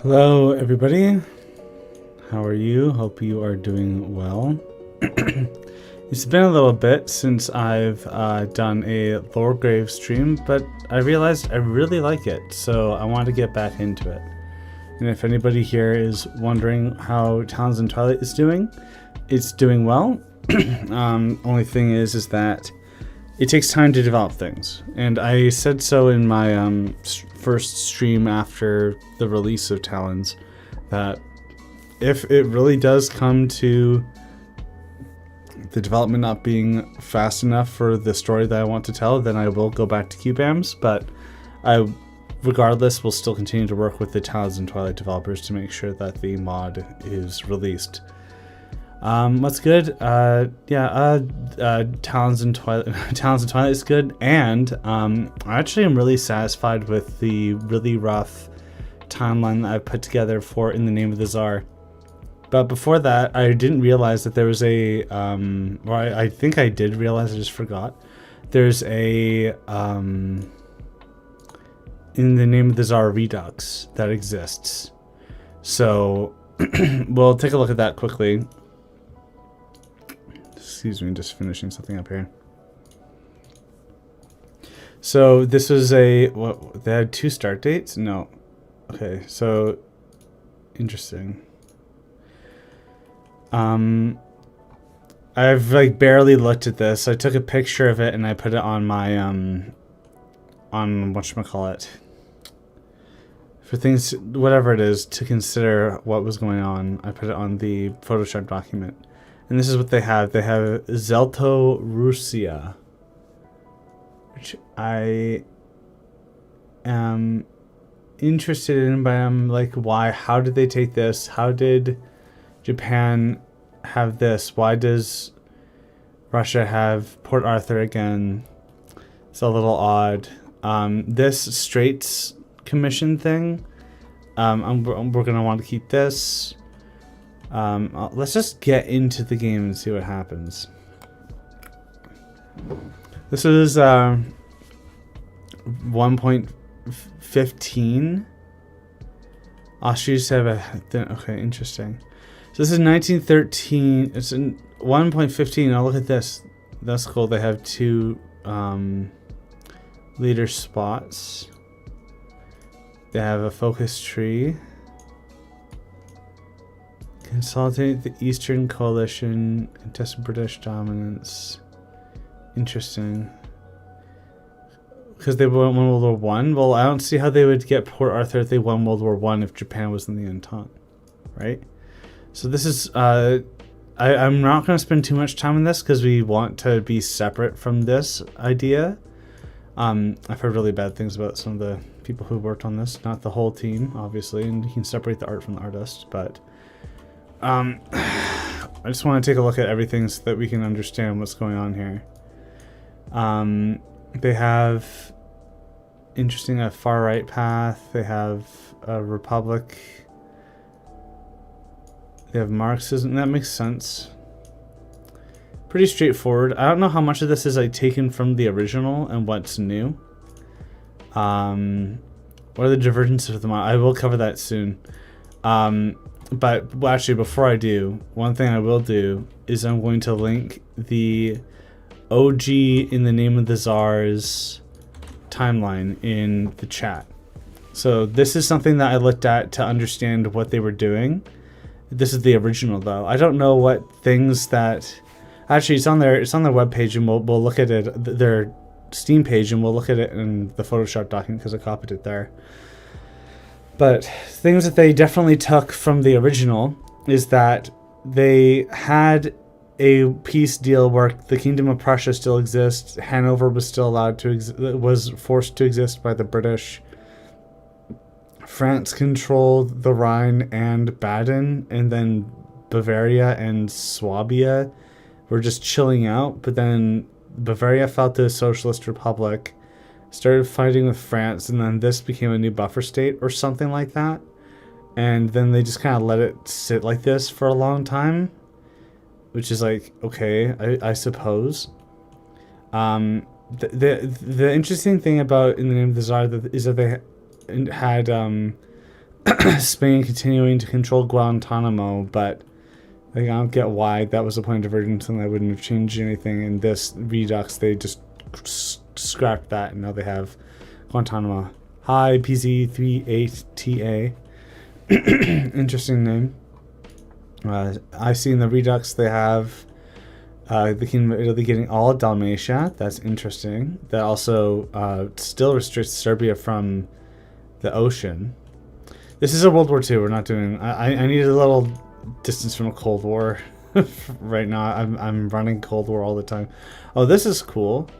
Hello everybody, how are you? Hope you are doing well. It's been a little bit since I've done a LoreGrave stream, but I realized I really like it, so I want to get back into it. And if anybody here is wondering how Talons in Twilight is doing, it's doing well. Only thing is that it takes time to develop things, and I said so in my first stream after the release of Talons, that if it really does come to the development not being fast enough for the story that I want to tell, then I will go back to QBAMs, but I regardless will still continue to work with the Talons in Twilight developers to make sure that the mod is released. What's good? Talons in Twilight is good, and I actually am really satisfied with the really rough timeline that I put together for In the Name of the Tsar. But before that, I didn't realize that there was a, or I think I did realize, I just forgot. There's a, In the Name of the Tsar Redux that exists. So, we'll take a look at that quickly. Excuse me, just finishing something up here. So this was what, they had 2 start dates? No. Okay, so interesting. I've like barely looked at this. I took a picture of it and I put it on my on whatchamacallit, for things, whatever it is, to consider what was going on. I put it on the Photoshop document. And this is what they have. They have Zelto Russia, which I am interested in, but I'm like, why? How did they take this? How did Japan have this? Why does Russia have Port Arthur again? It's a little odd. This Straits Commission thing, we're going to want to keep this. Let's just get into the game and see what happens. This is 1.15. Austrians have okay, interesting. So this is 1913. It's in 1.15. Now look at this. That's cool. They have 2 leader spots. They have a focus tree. Consolidate the Eastern Coalition, contest British dominance. Interesting. Because they won World War One. Well, I don't see how they would get Port Arthur if they won World War One if Japan was in the Entente, right? So this is I'm not going to spend too much time on this because we want to be separate from this idea. I've heard really bad things about some of the people who worked on this, not the whole team, obviously, and you can separate the art from the artist, but. I just want to take a look at everything so that we can understand what's going on here. They have interesting a far right path. They have a republic. They have Marxism. That makes sense. Pretty straightforward. I don't know how much of this is like taken from the original and what's new. What are the divergences of the model? I will cover that soon. But well, actually, before I do, one thing I will do is I'm going to link the OG In the Name of the Tsar's timeline in the chat. So this is something that I looked at to understand what they were doing. This is the original, though. I don't know what things that actually it's on their webpage, and we'll look at it, their Steam page, and we'll look at it in the Photoshop document because I copied it there. But things that they definitely took from the original is that they had a peace deal where the Kingdom of Prussia still exists. Hanover was still allowed to was forced to exist by the British. France controlled the Rhine and Baden, and then Bavaria and Swabia were just chilling out. But then Bavaria fell to a socialist republic, started fighting with France, and then this became a new buffer state or something like that. And then they just kind of let it sit like this for a long time, which is like, okay, I suppose. The interesting thing about In the Name of the Tsar is that they had Spain continuing to control Guantanamo, but like, I don't get why that was a point of divergence and that wouldn't have changed anything. In this Redux, they just scrapped that, and now they have Guantanamo. Hi, PZ38TA. Interesting name. I see in the Redux they have the Kingdom of Italy getting all of Dalmatia. That's interesting. That also still restricts Serbia from the ocean. This is a World War II. We're not doing... I need a little distance from a Cold War right now. I'm running Cold War all the time. Oh, this is cool.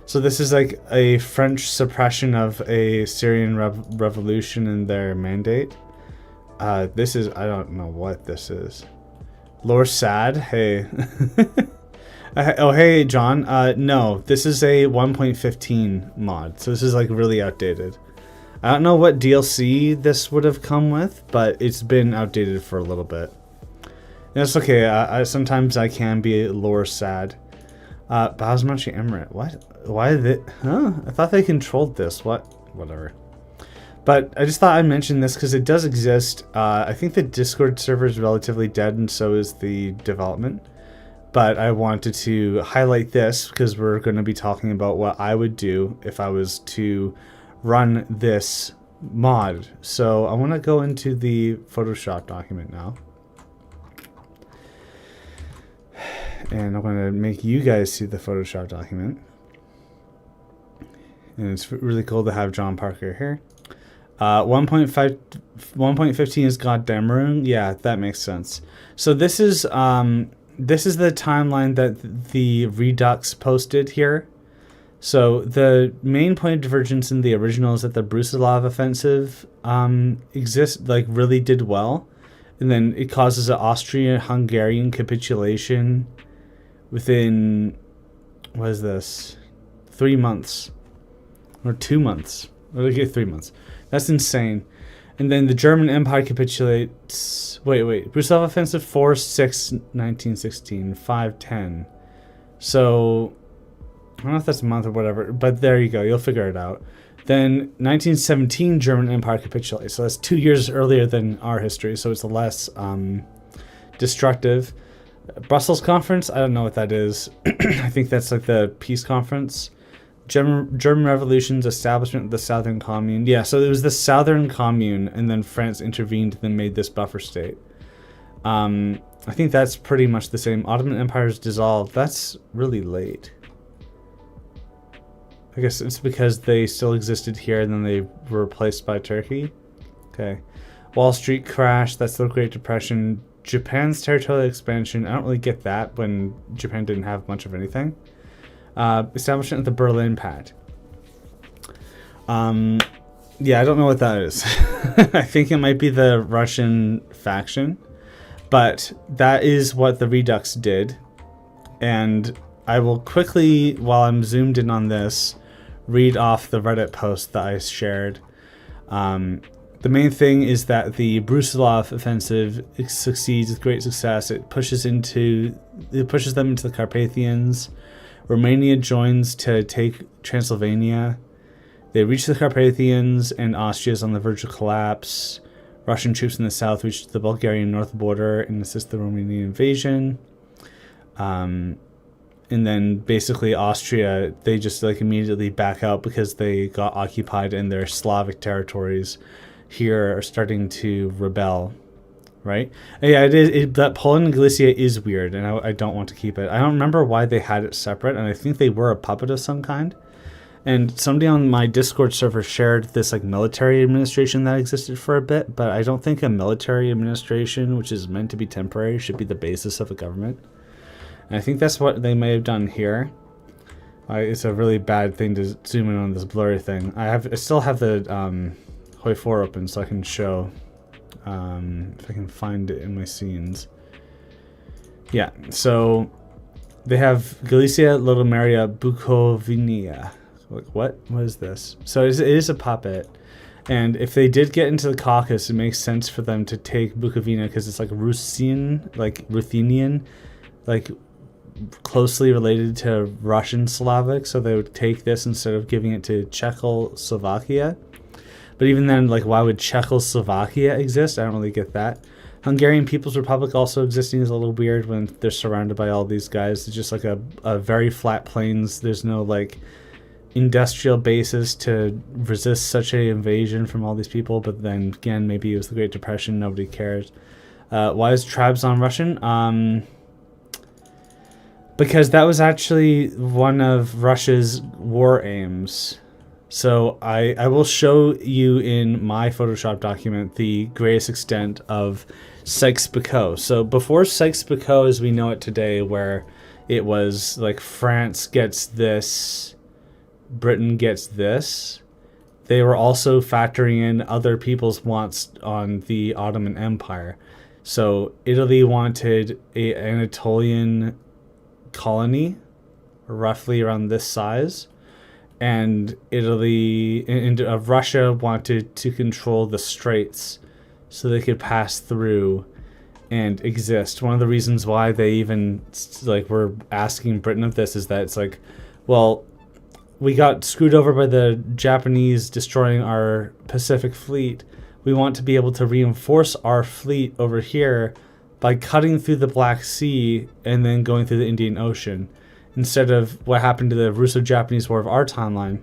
So this is like a French suppression of a Syrian revolution in their mandate. This is... I don't know what this is. Lore Sad? Hey. Oh, hey, John. No, this is a 1.15 mod. So this is like really outdated. I don't know what DLC this would have come with, but it's been outdated for a little bit. That's okay. Sometimes I can be lore sad. Basmachi Emirate. What? Why did it? Huh? I thought they controlled this. What? Whatever. But I just thought I'd mention this because it does exist. I think the Discord server is relatively dead, and so is the development. But I wanted to highlight this because we're going to be talking about what I would do if I was to run this mod. So I want to go into the Photoshop document now. And I'm going to make you guys see the Photoshop document. And it's really cool to have John Parker here. 1.15 is goddamn room. Yeah, that makes sense. So this is the timeline that the Redux posted here. So the main point of divergence in the original is that the Brusilov offensive really did well, and then it causes an Austrian-Hungarian capitulation within, what is this, 3 months or 2 months? Or 3 months. That's insane. And then the German Empire capitulates. Wait. Brusilov offensive 4/6/1916, 5/10. So I don't know if that's a month or whatever, but there you go. You'll figure it out. Then 1917 German Empire capitulates. So that's 2 years earlier than our history. So it's less destructive. Brussels Conference. I don't know what that is. I think that's like the peace conference. German Revolution's establishment of the Southern Commune. Yeah, so it was the Southern Commune, and then France intervened and then made this buffer state. I think that's pretty much the same. Ottoman Empire's dissolved. That's really late. I guess it's because they still existed here and then they were replaced by Turkey. Okay. Wall Street crash. That's the Great Depression. Japan's territorial expansion. I don't really get that when Japan didn't have much of anything. Establishment of the Berlin Pact. Yeah, I don't know what that is. I think it might be the Russian faction, but that is what the Redux did. And I will quickly, while I'm zoomed in on this, read off the Reddit post that I shared. The main thing is that the Brusilov offensive succeeds with great success. It pushes them into the Carpathians. Romania joins to take Transylvania. They reach the Carpathians, and Austria is on the verge of collapse. Russian troops in the south reach the Bulgarian north border and assist the Romanian invasion. And then basically Austria, they just like immediately back out because they got occupied and their Slavic territories here are starting to rebel. Right? Yeah, that Poland and Galicia is weird, and I don't want to keep it. I don't remember why they had it separate, and I think they were a puppet of some kind. And somebody on my Discord server shared this like military administration that existed for a bit, but I don't think a military administration, which is meant to be temporary, should be the basis of a government. And I think that's what they may have done here. It's a really bad thing to zoom in on this blurry thing. I still have the Hoi 4 open so I can show. If I can find it in my scenes. Yeah, so they have Galicia, Little Maria, Bukovina. What is this? So it is a puppet. And if they did get into the Caucasus, it makes sense for them to take Bukovina because it's like Ruthenian, like closely related to Russian Slavic. So they would take this instead of giving it to Czechoslovakia. But even then, like, why would Czechoslovakia exist? I don't really get that. Hungarian People's Republic also existing is a little weird when they're surrounded by all these guys. It's just like a very flat plains. There's no like industrial basis to resist such a invasion from all these people. But then again, maybe it was the Great Depression. Nobody cares. Why is Trabzon Russian? Because that was actually one of Russia's war aims. So I will show you in my Photoshop document the greatest extent of Sykes-Picot. So before Sykes-Picot as we know it today, where it was like France gets this, Britain gets this, they were also factoring in other people's wants on the Ottoman Empire. So Italy wanted an Anatolian colony, roughly around this size. And Russia wanted to control the straits so they could pass through and exist. One of the reasons why they even like were asking Britain of this is that it's like, well, we got screwed over by the Japanese destroying our Pacific fleet. We want to be able to reinforce our fleet over here by cutting through the Black Sea and then going through the Indian Ocean. Instead of what happened to the Russo-Japanese War of our timeline,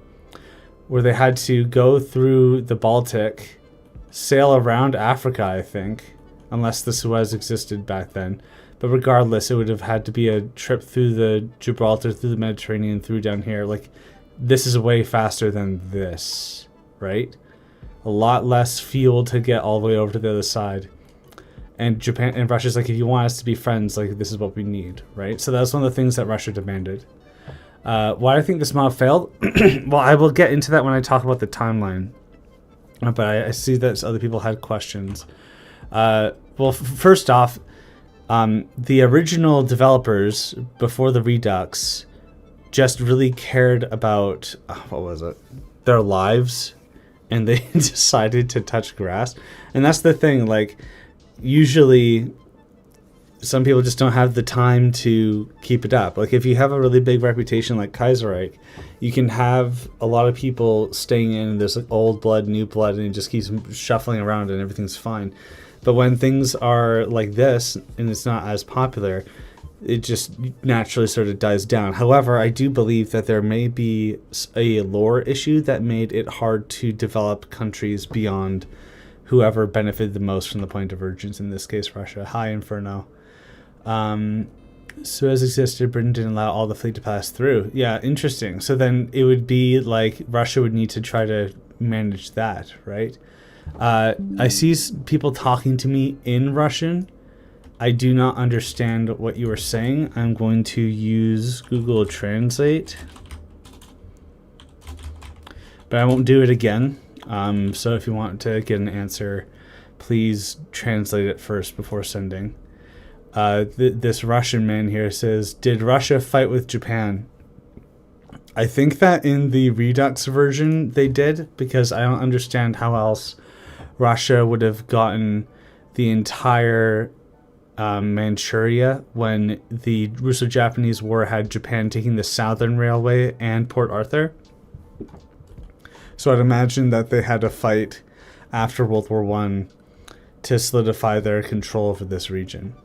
where they had to go through the Baltic, sail around Africa, I think, unless the Suez existed back then. But regardless, it would have had to be a trip through the Gibraltar, through the Mediterranean, through down here. Like, this is way faster than this, right? A lot less fuel to get all the way over to the other side. And Japan and Russia's like, if you want us to be friends, like, this is what we need, right? So that's one of the things that Russia demanded. Why I think this model failed? Well, I will get into that when I talk about the timeline. But I see that other people had questions. Well, first off, the original developers, before the Redux, just really cared about, what was it? Their lives. And they decided to touch grass. And that's the thing, like, usually some people just don't have the time to keep it up. Like if you have a really big reputation like Kaiserreich, you can have a lot of people staying in and there's like old blood, new blood, and it just keeps shuffling around and everything's fine. But when things are like this and it's not as popular, it just naturally sort of dies down. However, I do believe that there may be a lore issue that made it hard to develop countries beyond whoever benefited the most from the point of divergence, in this case Russia. Hi, Inferno. Suez existed, Britain didn't allow all the fleet to pass through. Yeah, interesting. So then it would be like Russia would need to try to manage that, right? I see people talking to me in Russian. I do not understand what you are saying. I'm going to use Google Translate. But I won't do it again. So if you want to get an answer, please translate it first before sending. This Russian man here says, did Russia fight with Japan? I think that in the Redux version they did, because I don't understand how else Russia would have gotten the entire Manchuria when the Russo-Japanese War had Japan taking the Southern Railway and Port Arthur. So I'd imagine that they had to fight after World War I to solidify their control over this region.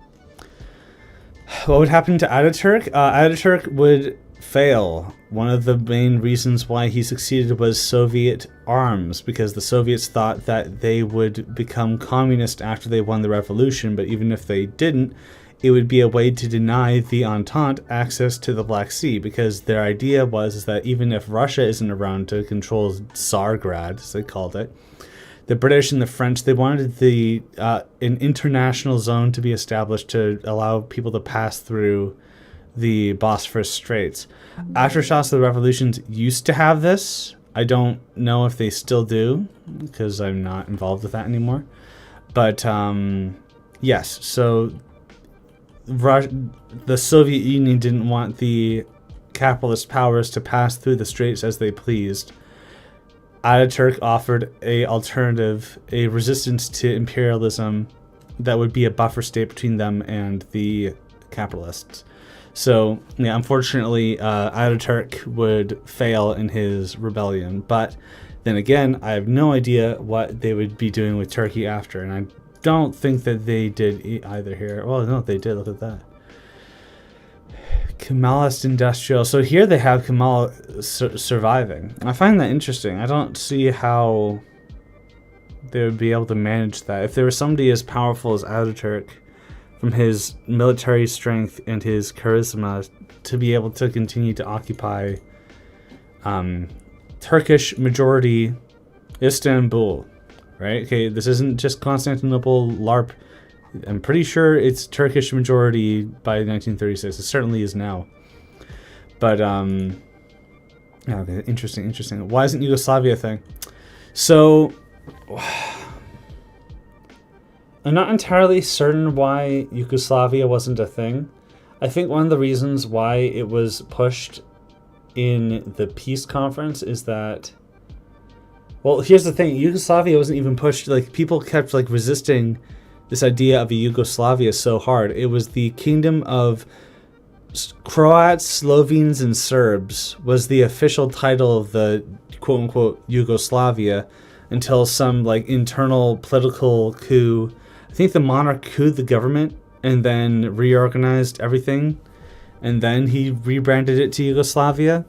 What would happen to Ataturk? Ataturk would fail. One of the main reasons why he succeeded was Soviet arms, because the Soviets thought that they would become communist after they won the revolution, but even if they didn't, it would be a way to deny the Entente access to the Black Sea, because their idea was that even if Russia isn't around to control Tsargrad, as they called it, the British and the French, they wanted an international zone to be established to allow people to pass through the Bosphorus Straits. Aftershocks of the revolutions used to have this. I don't know if they still do, because I'm not involved with that anymore. But yes, so the Soviet Union didn't want the capitalist powers to pass through the straits as they pleased. Ataturk offered a alternative, a resistance to imperialism that would be a buffer state between them and the capitalists. So, yeah, unfortunately, Ataturk would fail in his rebellion, but Then again, I have no idea what they would be doing with Turkey after, and I don't think that they did either here. Well, no, they did. Look at that. Kemalist industrial. So here they have Kemal surviving. I find that interesting. I don't see how they would be able to manage that. If there was somebody as powerful as Ataturk, from his military strength and his charisma, to be able to continue to occupy Turkish majority Istanbul, right? Okay, this isn't just Constantinople LARP. I'm pretty sure it's Turkish majority by 1936. It certainly is now. But okay, interesting. Why isn't Yugoslavia a thing? So I'm not entirely certain why Yugoslavia wasn't a thing. I think one of the reasons why it was pushed in the peace conference is that, well, here's the thing. Yugoslavia wasn't even pushed. Like, people kept like resisting this idea of a Yugoslavia so hard. It was the kingdom of Croats, Slovenes, and Serbs was the official title of the quote-unquote Yugoslavia until some like internal political coup. I think the monarch couped the government and then reorganized everything, and then he rebranded it to Yugoslavia.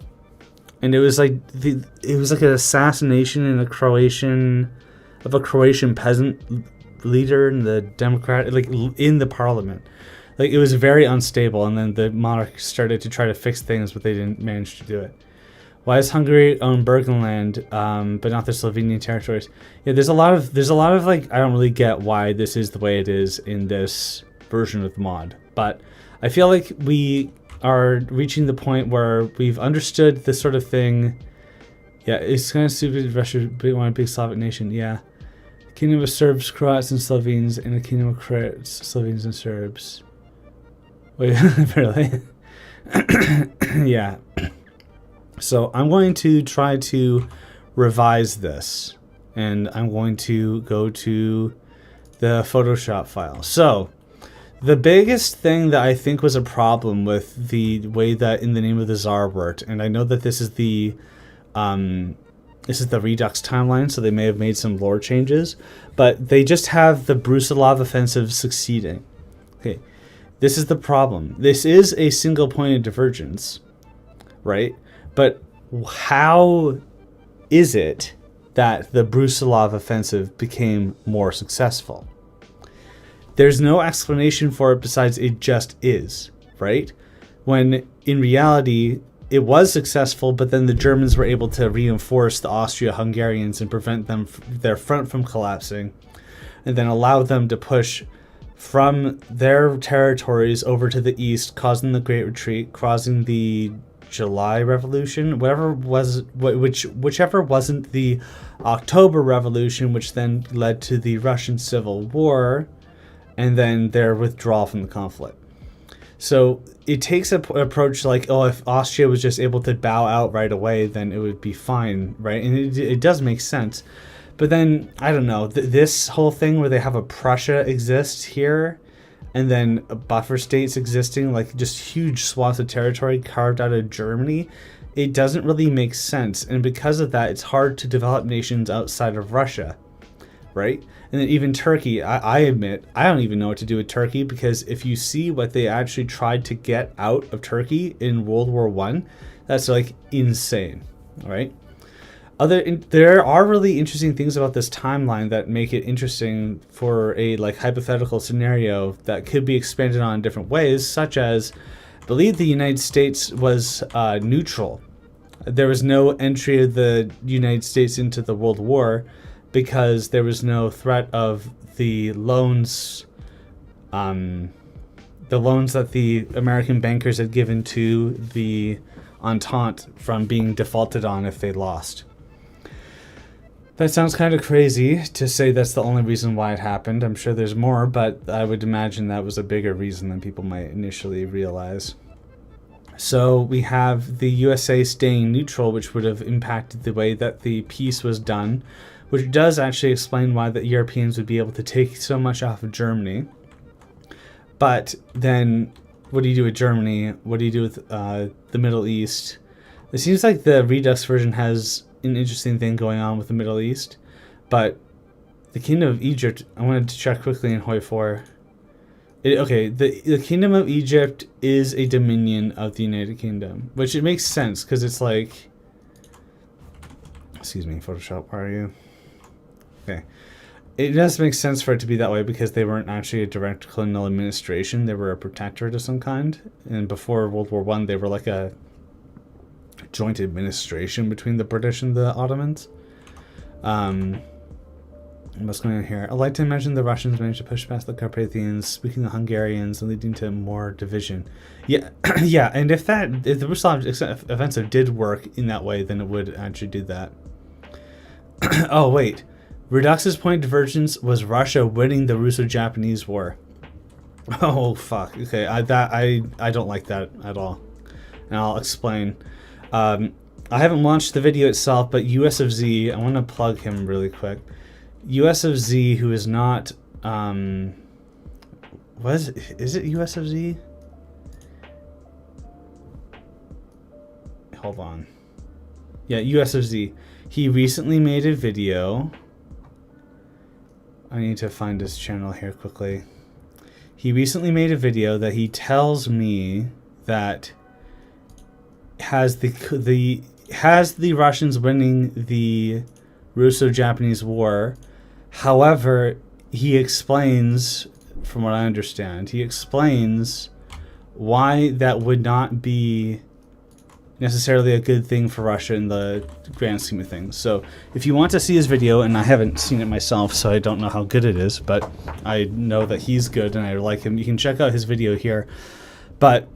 And it was like an assassination in a Croatian peasant leader in the democratic, like in the parliament. Like, it was very unstable, and then the monarch started to try to fix things, but they didn't manage to do it. Why does Hungary own Burgenland, but not the Slovenian territories? Yeah, there's a lot of like, I don't really get why this is the way it is in this version of the mod, but I feel like we are reaching the point where we've understood this sort of thing. Yeah, it's kind of stupid. Russia want a big Slavic nation. Yeah, kingdom of Serbs, Croats, and Slovenes, and a kingdom of Croats, Slovenes, and Serbs. Wait, really? Yeah. So I'm going to try to revise this, and I'm going to go to the Photoshop file. So the biggest thing that I think was a problem with the way that In the Name of the Tsar worked, and I know that this is the Redux timeline, so they may have made some lore changes, but they just have the Brusilov offensive succeeding. Okay, this is the problem. This is a single point of divergence, right? But how is it that the Brusilov offensive became more successful? There's no explanation for it besides it just is, right? When in reality, it was successful, but then the Germans were able to reinforce the Austro-Hungarians and prevent their front from collapsing, and then allow them to push from their territories over to the east, causing the Great Retreat, causing the July Revolution, whichever wasn't the October Revolution, which then led to the Russian Civil War, and then their withdrawal from the conflict. So it takes an approach like, oh, if Austria was just able to bow out right away, then it would be fine, right? And it does make sense. But then, I don't know, this whole thing where they have a Prussia exist here, and then buffer states existing, like just huge swaths of territory carved out of Germany, it doesn't really make sense. And because of that, it's hard to develop nations outside of Russia, right? And then even Turkey, I admit, I don't even know what to do with Turkey, because if you see what they actually tried to get out of Turkey in World War I, that's like insane, right? There are really interesting things about this timeline that make it interesting for a like hypothetical scenario that could be expanded on in different ways, such as, I believe the United States was neutral. There was no entry of the United States into the World War because there was no threat of the loans that the American bankers had given to the Entente from being defaulted on if they lost. That sounds kind of crazy to say that's the only reason why it happened. I'm sure there's more, but I would imagine that was a bigger reason than people might initially realize. So we have the USA staying neutral, which would have impacted the way that the peace was done, which does actually explain why the Europeans would be able to take so much off of Germany. But then what do you do with Germany? What do you do with the Middle East? It seems like the Redux version has an interesting thing going on with the Middle East. But the Kingdom of Egypt, I wanted to check quickly in Hoi 4. The Kingdom of Egypt is a dominion of the United Kingdom, which it makes sense because it's like, excuse me, Photoshop, where are you? Okay. It does make sense for it to be that way because they weren't actually a direct colonial administration. They were a protectorate of some kind. And before World War I, they were like a joint administration between the British and the Ottomans. What's going on here? I'd like to imagine the Russians managed to push past the Carpathians, speaking the Hungarians, and leading to more division. Yeah, yeah. And if the Brusilov offensive did work in that way, then it would actually do that. Oh wait, Redux's point of divergence was Russia winning the Russo-Japanese War. Oh fuck. Okay, I don't like that at all, and I'll explain. I haven't launched the video itself, but US of Z, I want to plug him really quick. US of Z, who is not, is it US of Z? Hold on. Yeah, US of Z. He recently made a video. I need to find his channel here quickly. He recently made a video that he tells me that has the Russians winning the Russo-Japanese War. However, he explains, from what I understand, he explains why that would not be necessarily a good thing for Russia in the grand scheme of things. So if you want to see his video, and I haven't seen it myself, so I don't know how good it is, but I know that he's good and I like him, you can check out his video here. But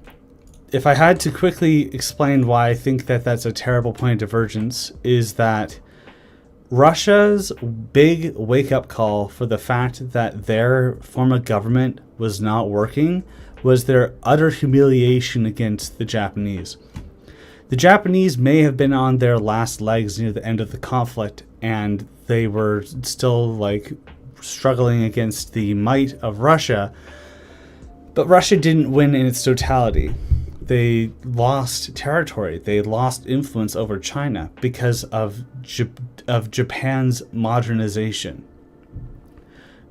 if I had to quickly explain why I think that that's a terrible point of divergence, is that Russia's big wake-up call for the fact that their form of government was not working was their utter humiliation against the Japanese. The Japanese may have been on their last legs near the end of the conflict, and they were still like struggling against the might of Russia, but Russia didn't win in its totality. They lost territory. They lost influence over China because of Japan's modernization.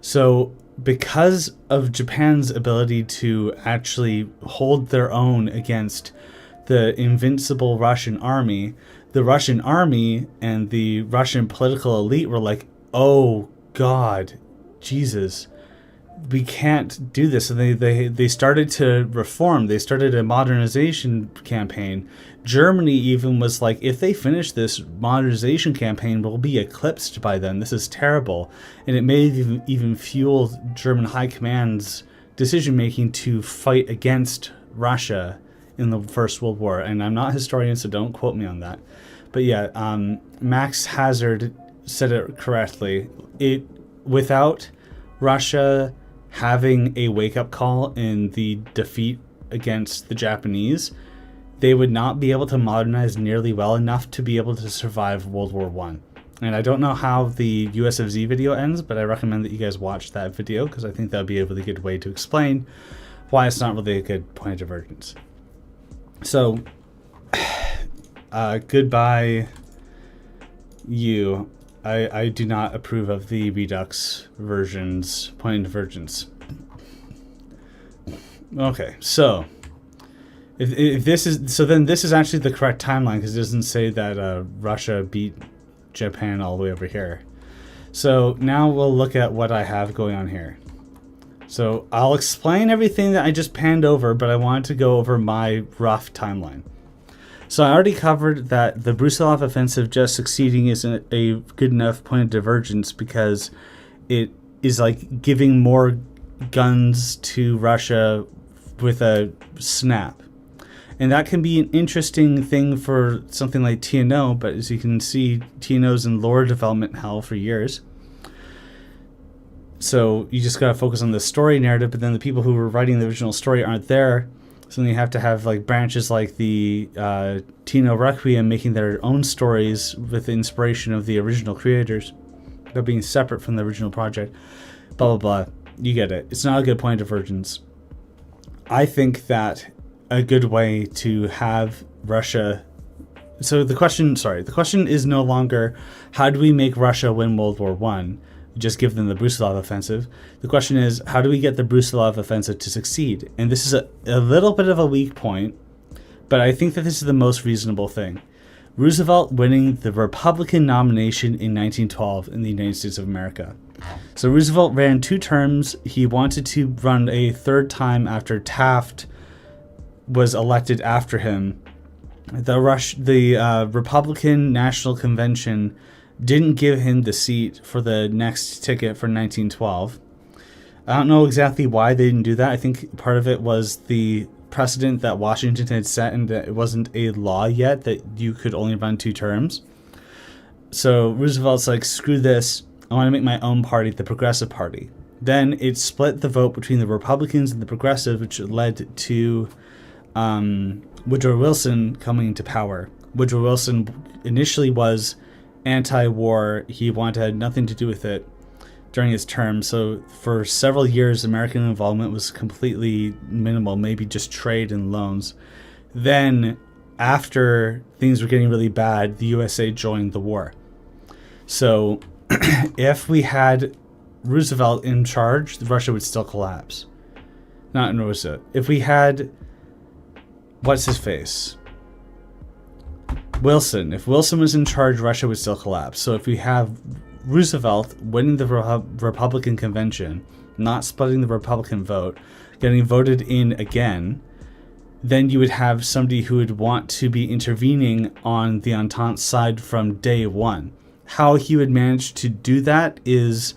So because of Japan's ability to actually hold their own against the invincible Russian army, the Russian army and the Russian political elite were like, oh God, Jesus, we can't do this. And they started to reform. They started a modernization campaign. Germany even was like, if they finish this modernization campaign, we'll be eclipsed by then. This is terrible. And it may even fuel German high command's decision-making to fight against Russia in the First World War. And I'm not a historian, so don't quote me on that. But yeah, Max Hazard said it correctly. Without Russia having a wake-up call in the defeat against the Japanese, they would not be able to modernize nearly well enough to be able to survive World War I. And I don't know how the US of Z video ends, but I recommend that you guys watch that video because I think that would be a really good way to explain why it's not really a good point of divergence. So, goodbye, you. I do not approve of the Redux version's point of divergence. Okay, so if this is then this is actually the correct timeline because it doesn't say that Russia beat Japan all the way over here. So now we'll look at what I have going on here. So I'll explain everything that I just panned over, but I wanted to go over my rough timeline. So I already covered that the Brusilov offensive just succeeding isn't a good enough point of divergence because it is like giving more guns to Russia with a snap. And that can be an interesting thing for something like TNO, but as you can see, TNO's in lore development hell for years. So you just gotta focus on the story narrative, but then the people who were writing the original story aren't there. So then you have to have like branches like the TNO Requiem making their own stories with the inspiration of the original creators. They're being separate from the original project. Blah, blah, blah. You get it. It's not a good point of divergence. I think that a good way to have Russia So the question is no longer how do we make Russia win World War One? Just give them the Brusilov offensive. The question is how do we get the Brusilov offensive to succeed? And this is a little bit of a weak point, but I think that this is the most reasonable thing. Roosevelt winning the Republican nomination in 1912 in the United States of America. So Roosevelt ran 2 terms. He wanted to run a 3rd time after Taft was elected after him. The Republican National Convention didn't give him the seat for the next ticket for 1912. I don't know exactly why they didn't do that. I think part of it was the precedent that Washington had set, and that it wasn't a law yet that you could only run 2 terms. So Roosevelt's like, screw this. I want to make my own party, the Progressive Party. Then it split the vote between the Republicans and the Progressive, which led to Woodrow Wilson coming into power. Woodrow Wilson initially was anti-war. He wanted to have nothing to do with it during his term. So for several years, American involvement was completely minimal, maybe just trade and loans. Then after things were getting really bad, the USA joined the war. So if we had Roosevelt in charge, Russia would still collapse. Not Roosevelt. If we had, what's his face? Wilson. If Wilson was in charge, Russia would still collapse. So if we have Roosevelt winning the Republican convention, not splitting the Republican vote, getting voted in again, then you would have somebody who would want to be intervening on the Entente side from day one. How he would manage to do that is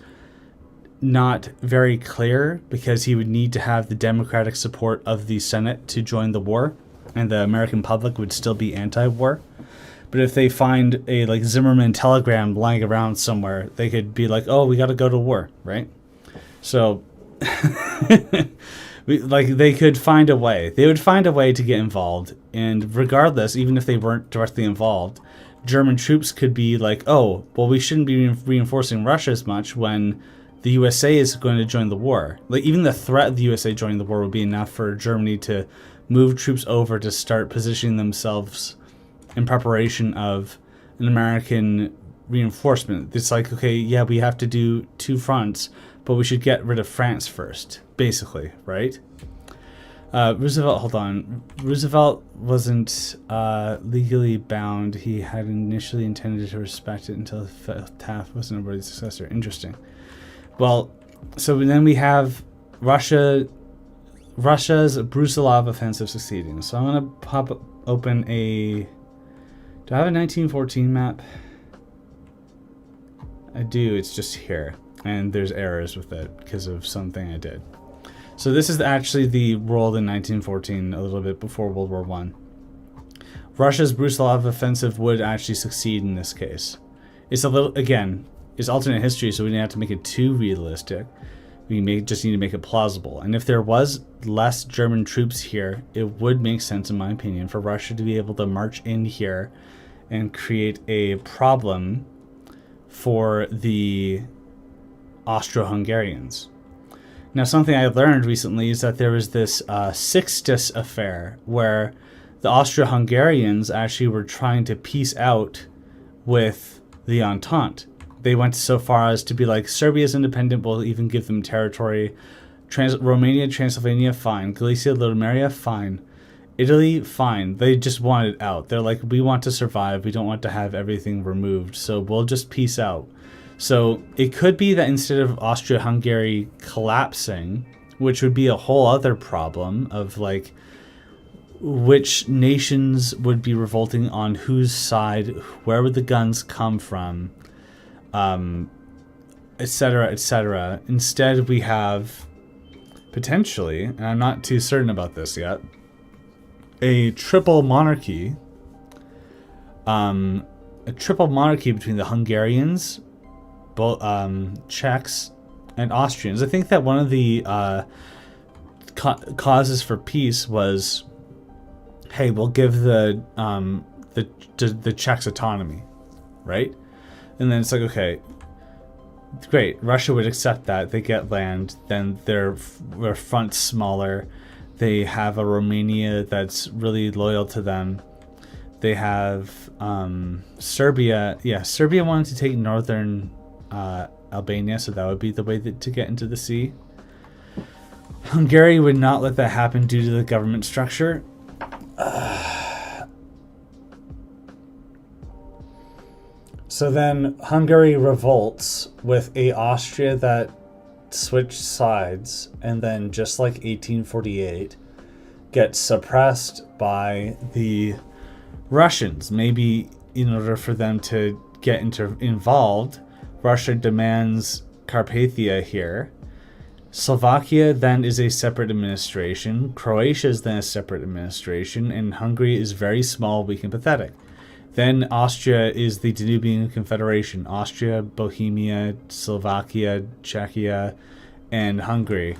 not very clear, because he would need to have the Democratic support of the Senate to join the war, and the American public would still be anti-war. But if they find a like Zimmerman telegram lying around somewhere, they could be like, oh, we got to go to war, right? So they could find a way. They would find a way to get involved. And regardless, even if they weren't directly involved, German troops could be like, oh, well, we shouldn't be reinforcing Russia as much when the USA is going to join the war. Like, even the threat of the USA joining the war would be enough for Germany to move troops over to start positioning themselves in preparation of an American reinforcement. It's like, okay, yeah, we have to do 2 fronts, but we should get rid of France first, basically, right? Roosevelt wasn't legally bound. He had initially intended to respect it until Taft wasn't a worthy successor. Interesting. Well, so then we have Russia's Brusilov offensive succeeding. So I'm going to pop open a... Do I have a 1914 map? I do. It's just here. And there's errors with it because of something I did. So this is actually the world in 1914, a little bit before World War I. Russia's Brusilov offensive would actually succeed in this case. It's a little, again, it's alternate history, so we didn't have to make it too realistic. We just need to make it plausible. And if there was less German troops here, it would make sense, in my opinion, for Russia to be able to march in here and create a problem for the Austro-Hungarians. Now, something I learned recently is that there was this Sixtus affair where the Austro-Hungarians actually were trying to peace out with the Entente. They went so far as to be like, Serbia's independent, we'll even give them territory. Romania, Transylvania, fine. Galicia, Lodomeria, fine. Italy, fine. They just wanted out. They're like, we want to survive. We don't want to have everything removed. So we'll just peace out. So it could be that instead of Austria-Hungary collapsing, which would be a whole other problem of like which nations would be revolting on whose side, where would the guns come from, etc., etc. Instead, we have potentially, and I'm not too certain about this yet, a triple monarchy. A triple monarchy between the Hungarians, Czechs, and Austrians. I think that one of the causes for peace was, hey, we'll give the Czechs autonomy, right? And then it's like, okay, great. Russia would accept that. They get land. Then their front's smaller. They have a Romania that's really loyal to them. They have Serbia. Yeah, Serbia wanted to take northern Albania, so that would be the way to get into the sea. Hungary would not let that happen due to the government structure. So then Hungary revolts with a Austria that switched sides, and then just like 1848 gets suppressed by the Russians. Maybe in order for them to get involved, Russia demands Carpathia here. Slovakia then is a separate administration. Croatia is then a separate administration, and Hungary is very small, weak, and pathetic. Then Austria is the Danubian Confederation. Austria, Bohemia, Slovakia, Czechia, and Hungary.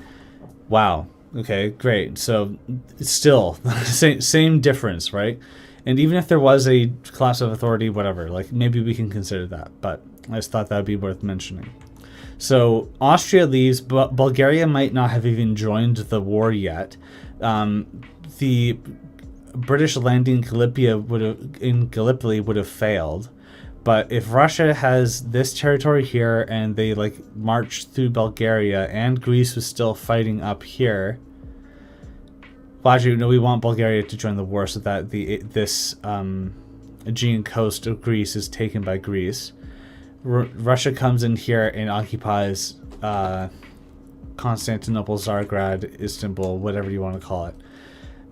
Wow. Okay, great. So it's still same difference, right? And even if there was a collapse of authority, whatever, like maybe we can consider that. But I just thought that would be worth mentioning. So Austria leaves, but Bulgaria might not have even joined the war yet. The British landing in Gallipoli would have failed. But if Russia has this territory here and they like march through Bulgaria and Greece was still fighting up here, well, actually, no, we want Bulgaria to join the war so that this Aegean coast of Greece is taken by Greece. Russia comes in here and occupies Constantinople, Tsargrad, Istanbul, whatever you want to call it.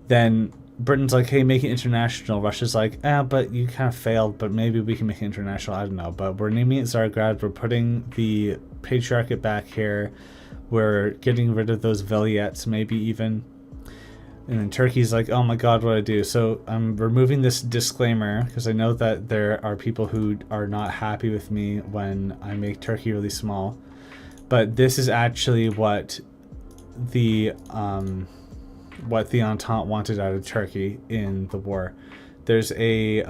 Then Britain's like, hey, make it international. Russia's like, but you kind of failed, but maybe we can make it international. I don't know. But we're naming it Tsargrad. We're putting the Patriarchate back here. We're getting rid of those vilayets, maybe even. And then Turkey's like, oh my god, what do I do? So I'm removing this disclaimer because I know that there are people who are not happy with me when I make Turkey really small. But this is actually what the Entente wanted out of Turkey in the war. There's a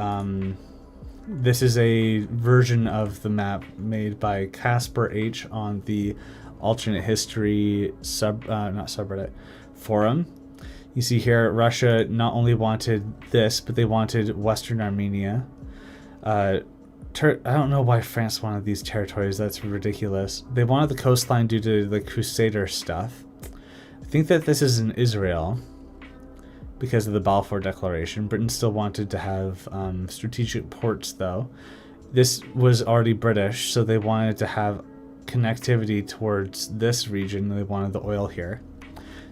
this is a version of the map made by Casper H on the alternate history not subreddit forum. You see here, Russia not only wanted this, but they wanted Western Armenia. I don't know why France wanted these territories. That's ridiculous. They wanted the coastline due to the Crusader stuff. I think that this is in Israel because of the Balfour Declaration. Britain still wanted to have strategic ports, though. This was already British, so they wanted to have connectivity towards this region. They wanted the oil here.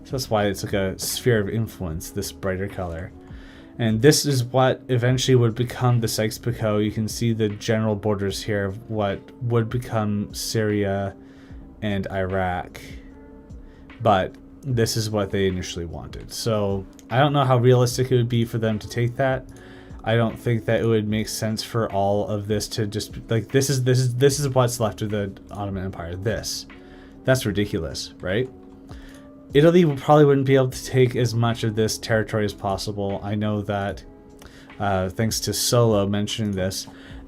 So that's why it's like a sphere of influence, this brighter color. And this is what eventually would become the Sykes-Picot. You can see the general borders here of what would become Syria and Iraq. But this is what they initially wanted. So I don't know how realistic it would be for them to take that. I don't think that it would make sense for all of this to just like this is what's left of the Ottoman Empire. That's ridiculous, right? Italy probably wouldn't be able to take as much of this territory as possible. I know that, thanks to Solo mentioning this,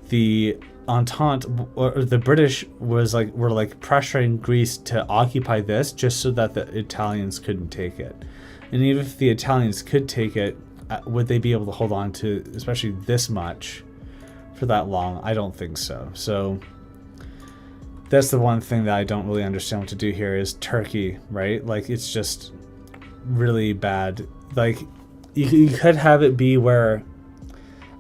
the Entente or the British were pressuring Greece to occupy this just so that the Italians couldn't take it. And even if the Italians could take it, would they be able to hold on to especially this much for that long? I don't think so. So that's the one thing that I don't really understand what to do here is Turkey, right? Like, it's just really bad. Like, you could have it be where...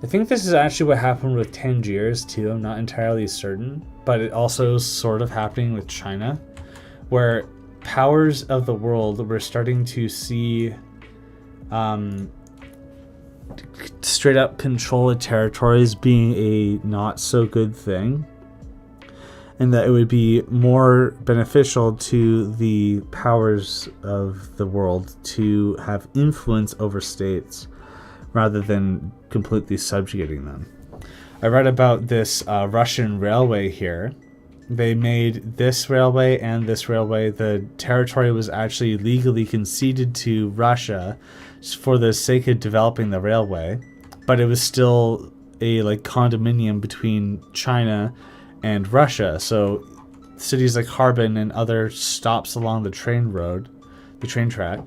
I think this is actually what happened with Tangiers, too. I'm not entirely certain. But it also is sort of happening with China, where powers of the world were starting to see straight up control of territories being a not so good thing. And that it would be more beneficial to the powers of the world to have influence over states rather than completely subjugating them. I read about this Russian railway here. They made this railway and this railway. The territory was actually legally conceded to Russia for the sake of developing the railway, but it was still a condominium between China and Russia. So cities like Harbin and other stops along the train track,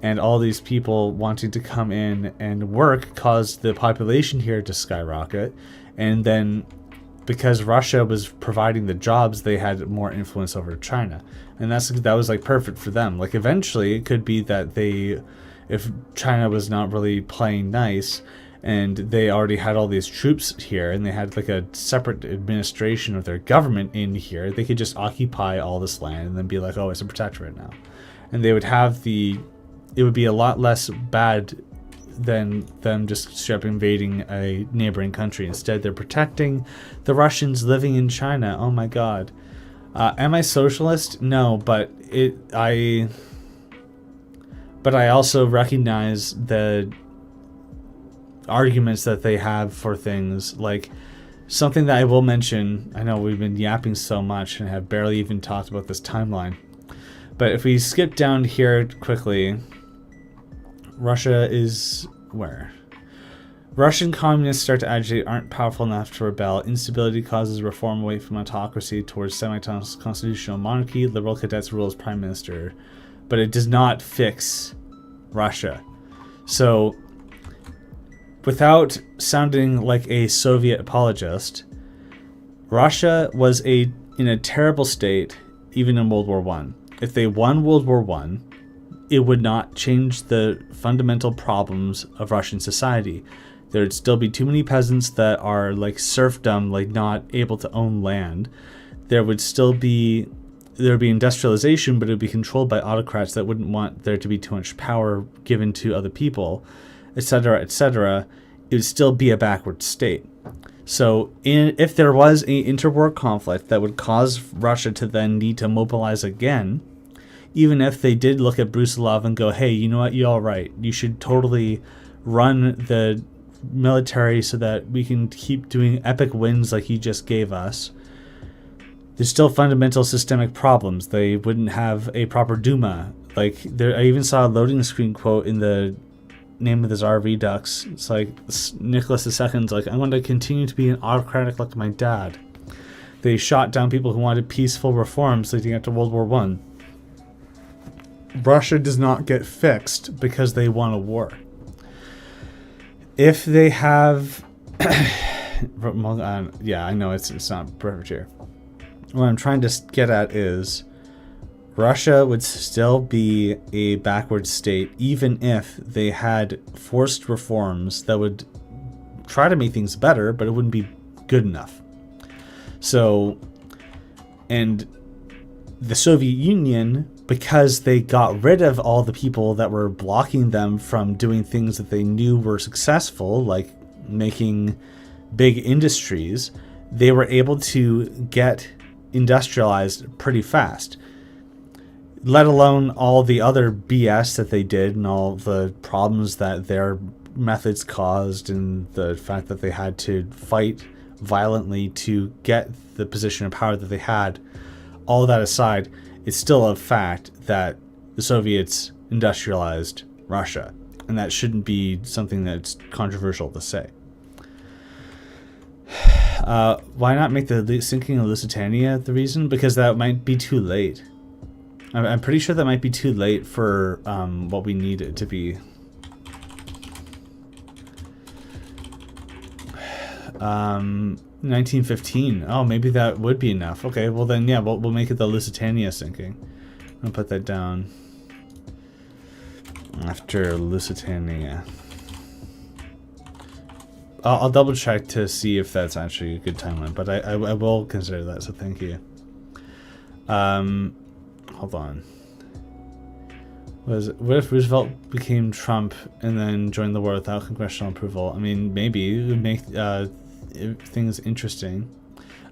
and all these people wanting to come in and work caused the population here to skyrocket. And then because Russia was providing the jobs, they had more influence over China. And that was like perfect for them. Like eventually it could be that if China was not really playing nice and they already had all these troops here and they had like a separate administration of their government in here, they could just occupy all this land and then be like, oh, it's a protectorate now. And they would have it would be a lot less bad than them just straight up invading a neighboring country. Instead, they're protecting the Russians living in China. Oh my god. Am I socialist? No, but I also recognize the arguments that they have for things. Like something that I will mention, I know we've been yapping so much and have barely even talked about this timeline, but if we skip down here quickly, Russia is where? Russian communists start to agitate, aren't powerful enough to rebel. Instability causes reform away from autocracy towards semi-constitutional monarchy. Liberal cadets rule as prime minister. But it does not fix Russia. So, without sounding like a Soviet apologist, Russia was in a terrible state even in World War I. If they won World War I, it would not change the fundamental problems of Russian society. There would still be too many peasants that are like serfdom, like not able to own land. There would be industrialization, but it would be controlled by autocrats that wouldn't want there to be too much power given to other people, etc., etc. It would still be a backward state. So if there was an interwar conflict that would cause Russia to then need to mobilize again, even if they did look at Brusilov and go, hey, you know what, you're all right. You should totally run the military so that we can keep doing epic wins like you just gave us. There's still fundamental systemic problems. They wouldn't have a proper Duma. Like I even saw a loading screen quote in the name of the Tsar Redux. It's like Nicholas II's like, I'm going to continue to be an autocratic like my dad. They shot down people who wanted peaceful reforms leading up to World War I. Russia does not get fixed because they won a war. If they have... yeah, I know it's not perfect here. What I'm trying to get at is Russia would still be a backward state even if they had forced reforms that would try to make things better, but it wouldn't be good enough. So, and the Soviet Union, because they got rid of all the people that were blocking them from doing things that they knew were successful, like making big industries, they were able to get industrialized pretty fast. Let alone all the other BS that they did and all the problems that their methods caused and the fact that they had to fight violently to get the position of power that they had. All that aside, it's still a fact that the Soviets industrialized Russia, and that shouldn't be something that's controversial to say. Why not make the sinking of Lusitania the reason? Because that might be too late. I'm pretty sure that might be too late for what we need it to be. 1915. Oh, maybe that would be enough. Okay, well then, yeah, we'll make it the Lusitania sinking. I'm gonna put that down after Lusitania. I'll double check to see if that's actually a good timeline, but I will consider that. So thank you. Hold on. What if Roosevelt became Trump and then joined the war without congressional approval? I mean, maybe it would make things interesting.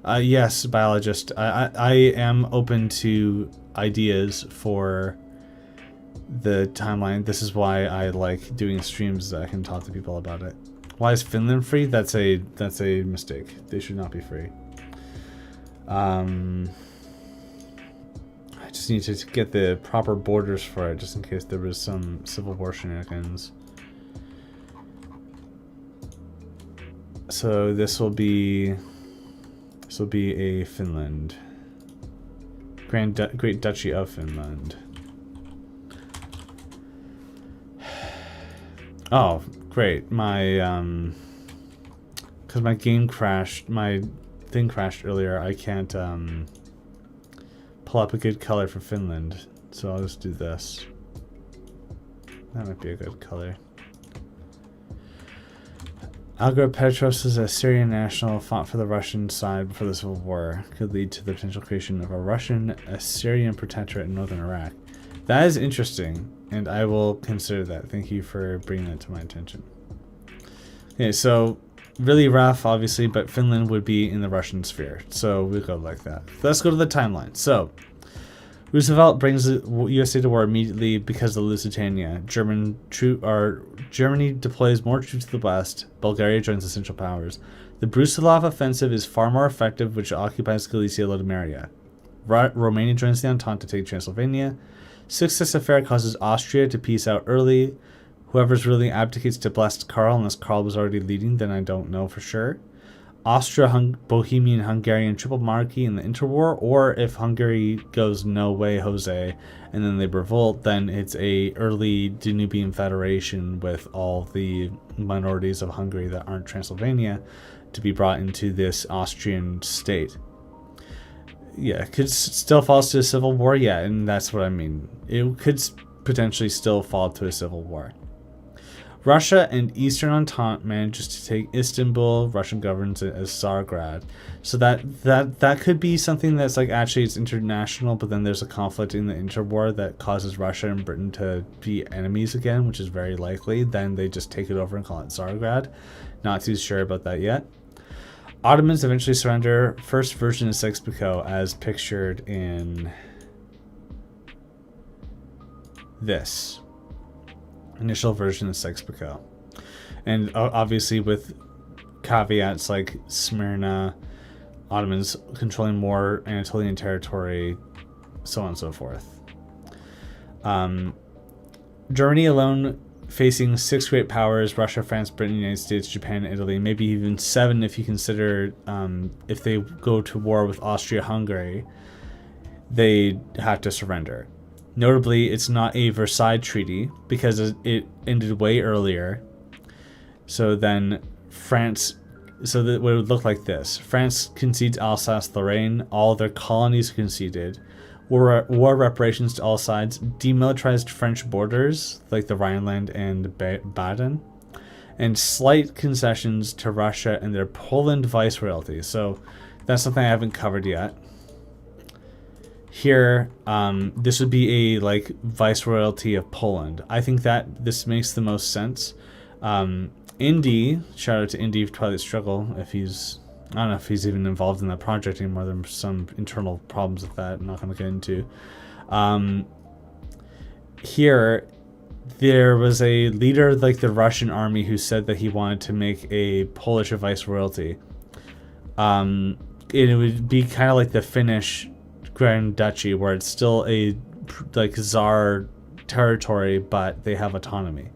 Yes, biologist. I am open to ideas for the timeline. This is why I like doing streams, that I can talk to people about it. Why is Finland free? That's a mistake. They should not be free. I just need to get the proper borders for it, just in case there was some Civil War shenanigans. So this will be a Finland. Great Duchy of Finland. Oh, great. My, because my game crashed, my thing crashed earlier, I can't, pull up a good color for Finland. So I'll just do this. That might be a good color. Algar Petros is a Syrian national fought for the Russian side before the Civil War. Could lead to the potential creation of a Russian-Assyrian protectorate in northern Iraq. That is interesting, and I will consider that. Thank you for bringing that to my attention. Okay, so really rough, obviously, but Finland would be in the Russian sphere. So we'll go like that. Let's go to the timeline. So Roosevelt brings the USA to war immediately because of Lusitania. Germany deploys more troops to the west. Bulgaria joins the Central Powers. The Brusilov offensive is far more effective, which occupies Galicia, Lodomeria. Romania joins the Entente to take Transylvania. Success affair causes Austria to peace out early. Whoever's really abdicates to bless Karl, unless Karl was already leading, then I don't know for sure. Bohemian, Hungarian triple monarchy in the interwar, or if Hungary goes no way, Jose, and then they revolt, then it's a early Danubian federation with all the minorities of Hungary that aren't Transylvania to be brought into this Austrian state. Yeah, could still fall to a civil war, yeah, and that's what I mean. It could potentially still fall to a civil war. Russia and Eastern Entente manages to take Istanbul. Russia governs it as Tsargrad. So that could be something that's like actually it's international, but then there's a conflict in the interwar that causes Russia and Britain to be enemies again, which is very likely. Then they just take it over and call it Tsargrad. Not too sure about that yet. Ottomans eventually surrender. First version of Sykes-Picot as pictured in this. Initial version of Sykes-Picot. And obviously with caveats like Smyrna, Ottomans controlling more Anatolian territory, so on and so forth. Germany alone facing 6 great powers: Russia, France, Britain, United States, Japan, Italy, maybe even 7 if you consider if they go to war with Austria-Hungary, they have to surrender. Notably, it's not a Versailles Treaty because it ended way earlier. So then France, so that it would look like this. France concedes Alsace-Lorraine, all their colonies conceded. War reparations to all sides, demilitarized French borders like the Rhineland and Baden, and slight concessions to Russia and their Poland viceroyalty. So that's something I haven't covered yet. Here, this would be a like viceroyalty of Poland. I think that this makes the most sense. Indy, shout out to Indy for Twilight Struggle. If he's, I don't know if he's even involved in that project anymore. There's some internal problems with that I'm not going to get into. Here, there was a leader like the Russian army who said that he wanted to make a Polish viceroyalty. It would be kind of like the Finnish Grand Duchy, where it's still a like Tsar territory, but they have autonomy.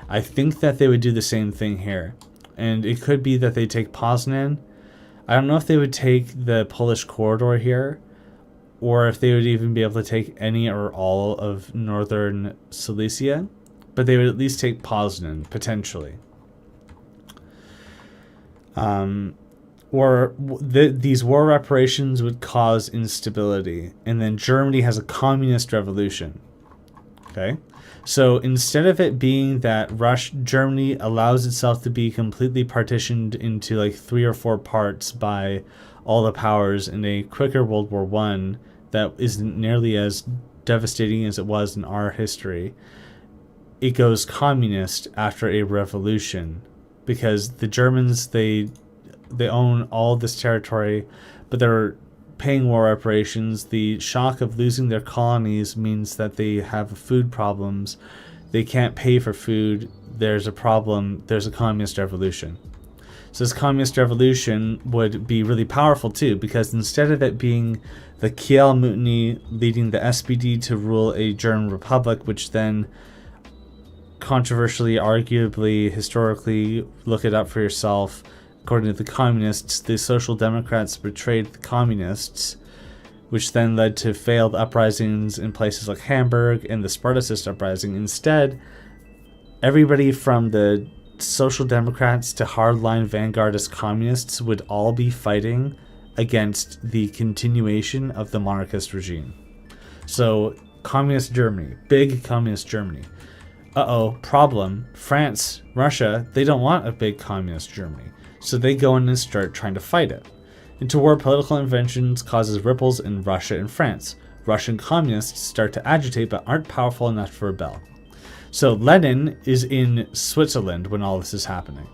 I think that they would do the same thing here, and it could be that they take Poznan. I don't know if they would take the Polish corridor here, or if they would even be able to take any or all of northern Silesia, but they would at least take Poznan potentially. These war reparations would cause instability, and then Germany has a communist revolution. Okay, so instead of it being that Germany allows itself to be completely partitioned into like 3 or 4 parts by all the powers in a quicker World War I that isn't nearly as devastating as it was in our history, it goes communist after a revolution, because the Germans, they own all this territory, but they're paying war reparations. The shock of losing their colonies means that they have food problems. They can't pay for food. There's a problem. There's a communist revolution. So this communist revolution would be really powerful too, because instead of it being the Kiel Mutiny leading the SPD to rule a German republic, which then controversially, arguably, historically, look it up for yourself, according to the communists, the Social Democrats betrayed the communists, which then led to failed uprisings in places like Hamburg and the Spartacist uprising. Instead, everybody from the Social Democrats to hardline vanguardist communists would all be fighting against the continuation of the monarchist regime. So communist Germany, big communist Germany. Problem. France, Russia, they don't want a big communist Germany. So they go in and start trying to fight it. Interwar political inventions causes ripples in Russia and France. Russian communists start to agitate but aren't powerful enough to rebel. So Lenin is in Switzerland when all this is happening.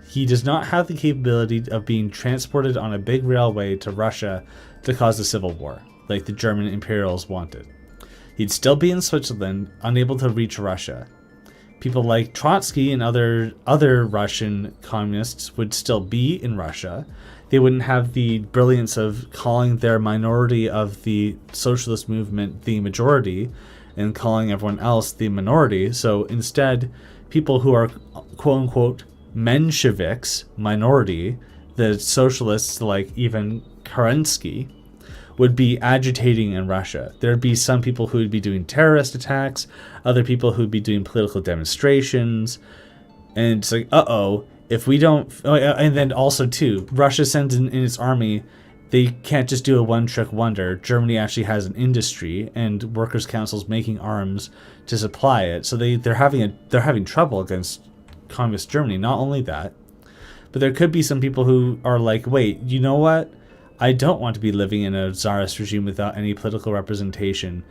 He does not have the capability of being transported on a big railway to Russia to cause a civil war, like the German imperials wanted. He'd still be in Switzerland, unable to reach Russia. People like Trotsky and other Russian communists would still be in Russia. They wouldn't have the brilliance of calling their minority of the socialist movement the majority and calling everyone else the minority. So instead, people who are quote-unquote Mensheviks, minority, the socialists like even Kerensky, would be agitating in Russia. There'd be some people who would be doing terrorist attacks, other people who would be doing political demonstrations, and it's like, if we don't... and then also, too, Russia sends in its army. They can't just do a one-trick wonder. Germany actually has an industry, and workers' councils making arms to supply it. So they're having trouble against communist Germany. Not only that, but there could be some people who are like, wait, you know what? I don't want to be living in a czarist regime without any political representation.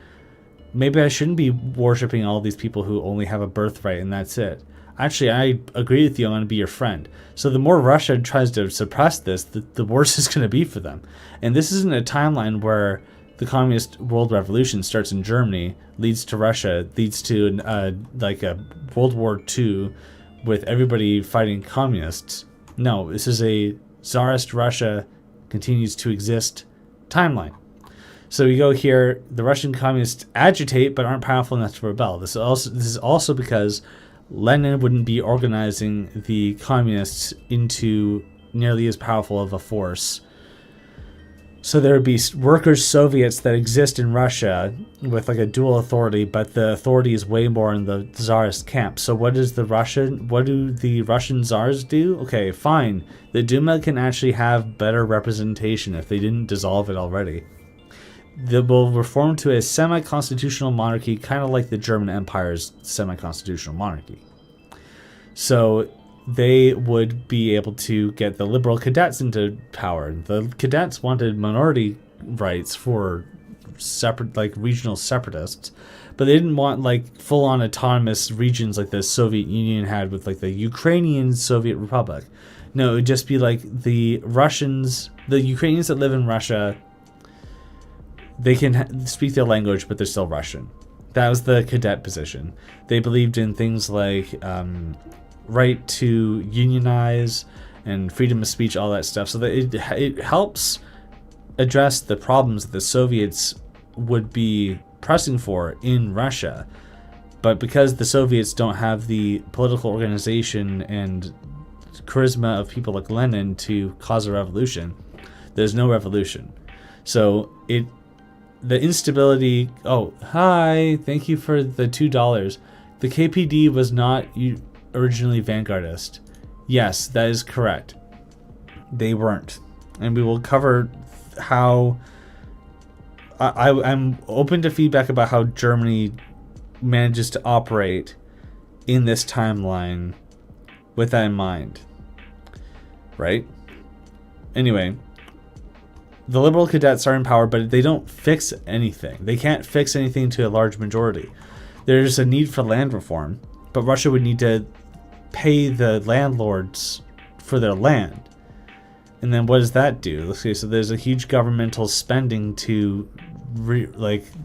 Maybe I shouldn't be worshipping all these people who only have a birthright and that's it. Actually, I agree with you. I want to be your friend. So the more Russia tries to suppress this, the worse it's going to be for them. And this isn't a timeline where the communist world revolution starts in Germany, leads to Russia, leads to like a World War II with everybody fighting communists. No, this is a czarist Russia continues to exist timeline. So we go here, the Russian communists agitate but aren't powerful enough to rebel. This is also because Lenin wouldn't be organizing the communists into nearly as powerful of a force. So there would be workers' Soviets that exist in Russia with like a dual authority, but the authority is way more in the Tsarist camp. So what do the Russian Tsars do? Okay, fine. The Duma can actually have better representation if they didn't dissolve it already. They will reform to a semi-constitutional monarchy, kind of like the German Empire's semi-constitutional monarchy. So they would be able to get the liberal cadets into power. The cadets wanted minority rights for separate, like regional separatists, but they didn't want like full-on autonomous regions like the Soviet Union had with like the Ukrainian Soviet Republic. No, it would just be like the Russians, the Ukrainians that live in Russia, they can speak their language, but they're still Russian. That was the cadet position. They believed in things like right to unionize and freedom of speech, all that stuff. So that it helps address the problems that the Soviets would be pressing for in Russia. But because the Soviets don't have the political organization and charisma of people like Lenin to cause a revolution, there's no revolution. So the instability... Oh, hi, thank you for the $2. The KPD was not originally vanguardist. Yes, that is correct. They weren't. And we will cover how... I'm open to feedback about how Germany manages to operate in this timeline with that in mind. Right? Anyway, the liberal cadets are in power, but they don't fix anything. They can't fix anything to a large majority. There's a need for land reform, but Russia would need to pay the landlords for their land. And then what does that do? Okay, so there's a huge governmental spending to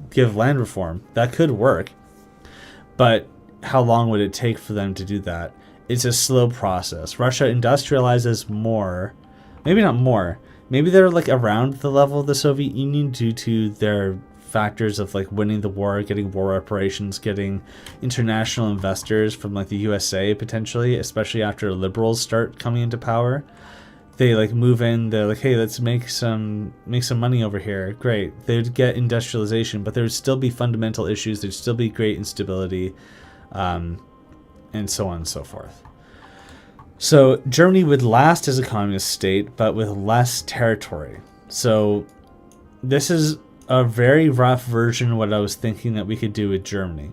give land reform. That could work, but how long would it take for them to do that? It's a slow process. Russia industrializes more, maybe not more. Maybe they're like around the level of the Soviet Union due to their factors of like winning the war, getting war reparations, getting international investors from like the USA potentially, especially after liberals start coming into power. They like move in, they're like, hey, let's make some money over here. Great. They'd get industrialization, but there would still be fundamental issues, there'd still be great instability. and so on and so forth. So Germany would last as a communist state, but with less territory. So this is a very rough version of what I was thinking that we could do with Germany.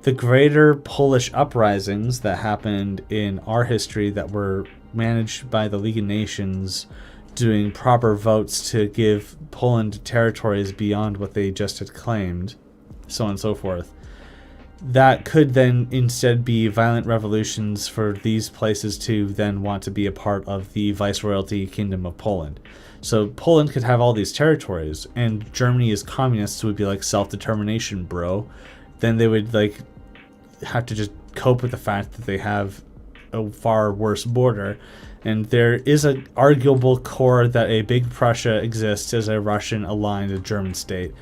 The greater Polish uprisings that happened in our history that were managed by the League of Nations doing proper votes to give Poland territories beyond what they just had claimed, so on and so forth, that could then instead be violent revolutions for these places to then want to be a part of the Viceroyalty Kingdom of Poland. So Poland could have all these territories, and Germany as communists would be like self-determination, bro. Then they would like have to just cope with the fact that they have a far worse border. And there is an arguable core that a big Prussia exists as a Russian-aligned German state.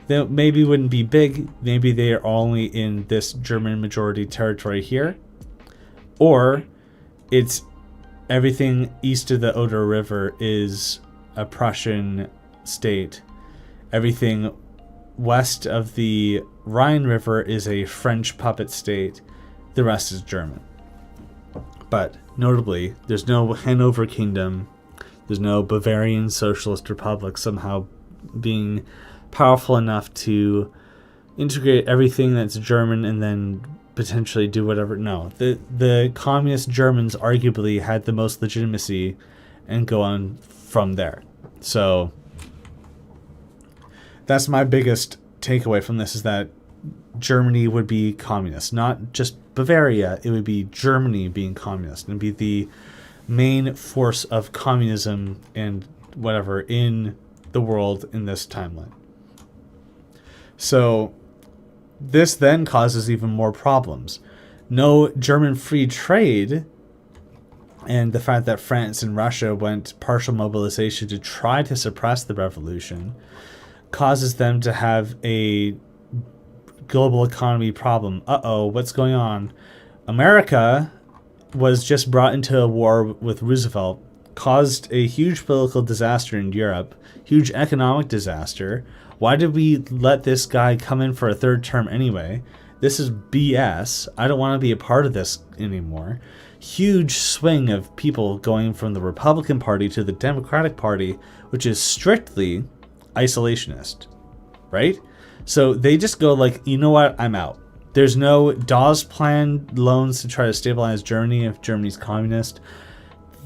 They maybe wouldn't be big. Maybe they are only in this German majority territory here. Or it's everything east of the Oder River is a Prussian state. Everything west of the Rhine River is a French puppet state. The rest is German. But notably, there's no Hanover Kingdom. There's no Bavarian Socialist Republic somehow being powerful enough to integrate everything that's German and then potentially do whatever. No, the communist Germans arguably had the most legitimacy and go on from there. So that's my biggest takeaway from this, is that Germany would be communist, not just Bavaria. It would be Germany being communist and be the main force of communism and whatever in the world in this timeline. So this then causes even more problems. No German free trade, and the fact that France and Russia went partial mobilization to try to suppress the revolution causes them to have a global economy problem. What's going on? America was just brought into a war with Roosevelt, caused a huge political disaster in Europe, huge economic disaster. Why did we let this guy come in for a third term anyway? This is BS. I don't want to be a part of this anymore. Huge swing of people going from the Republican Party to the Democratic Party, which is strictly isolationist, right? So they just go like, you know what, I'm out. There's no Dawes Plan loans to try to stabilize Germany if Germany's communist.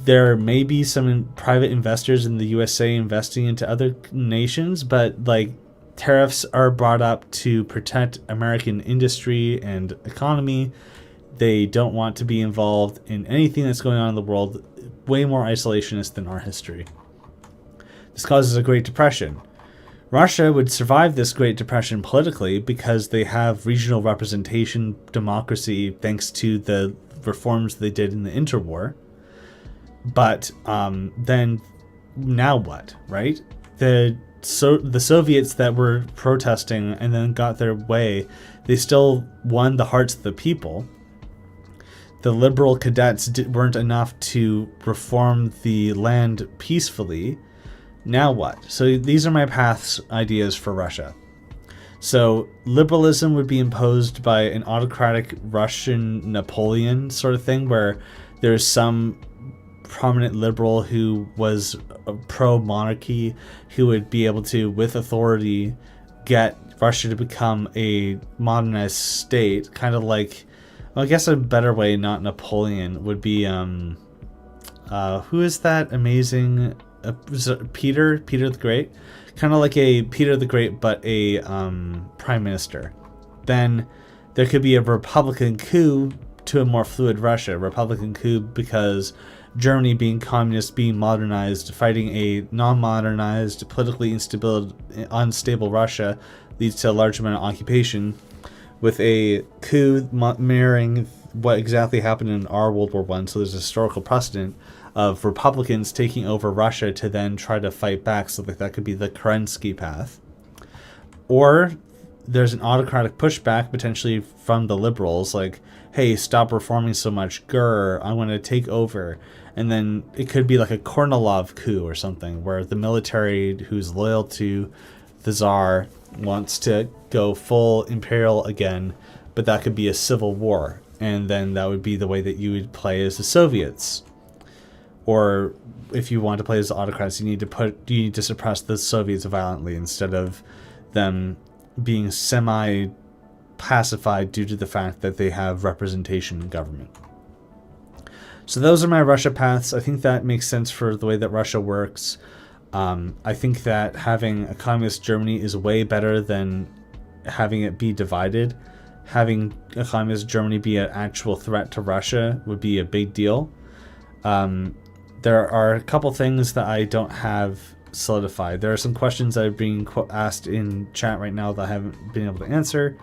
There may be some private investors in the USA investing into other nations, but like tariffs are brought up to protect American industry and economy. They don't want to be involved in anything that's going on in the world. Way more isolationist than our history. This causes a Great Depression. Russia would survive this Great Depression politically because they have regional representation, democracy, thanks to the reforms they did in the interwar. But then now what, right? The Soviets that were protesting and then got their way, they still won the hearts of the people. The liberal cadets weren't enough to reform the land peacefully. Now what? So these are my paths ideas for Russia. So liberalism would be imposed by an autocratic Russian Napoleon sort of thing, where there's some prominent liberal who was pro-monarchy who would be able to, with authority, get Russia to become a modernized state, kind of like, well, I guess a better way, not Napoleon, would be who is that amazing Peter the Great, kind of like a Peter the Great but a prime minister. Then there could be a Republican coup to a more fluid Russia. Republican coup because Germany, being communist, being modernized, fighting a non-modernized, politically unstable Russia leads to a large amount of occupation, with a coup mirroring what exactly happened in our World War I. So there's a historical precedent of Republicans taking over Russia to then try to fight back. So that could be the Kerensky path. Or there's an autocratic pushback potentially from the liberals, like, hey, stop reforming so much, grr, I want to take over. And then it could be like a Kornilov coup or something, where the military who's loyal to the Tsar wants to go full imperial again, but that could be a civil war. and then that would be the way that you would play as the Soviets. Or if you want to play as the autocrats, you need to suppress the Soviets violently instead of them being semi-pacified due to the fact that they have representation in government. So those are my Russia paths. I think that makes sense for the way that Russia works. I think that having a communist Germany is way better than having it be divided. Having a communist Germany be an actual threat to Russia would be a big deal. There are a couple things that I don't have solidified. There are some questions that are being asked in chat right now that I haven't been able to answer.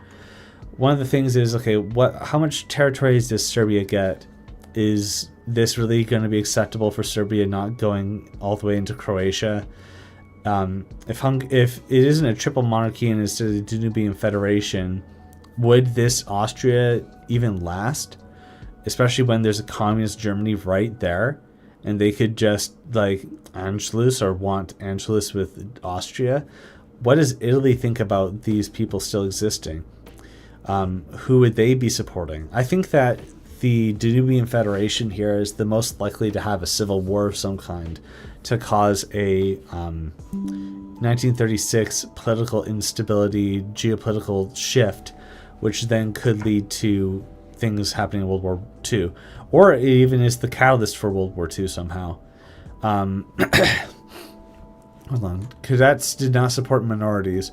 One of the things is, okay, how much territories does Serbia get? Is this really going to be acceptable for Serbia not going all the way into Croatia? If it isn't a triple monarchy and it's a Danubian federation, would this Austria even last? Especially when there's a communist Germany right there, and they could just like Anschluss or want Anschluss with Austria. What does Italy think about these people still existing? Who would they be supporting? I think that the Danubian Federation here is the most likely to have a civil war of some kind to cause a 1936 political instability, geopolitical shift, which then could lead to things happening in World War II. Or it even is the catalyst for World War II somehow. Hold on. Cadets did not support minorities.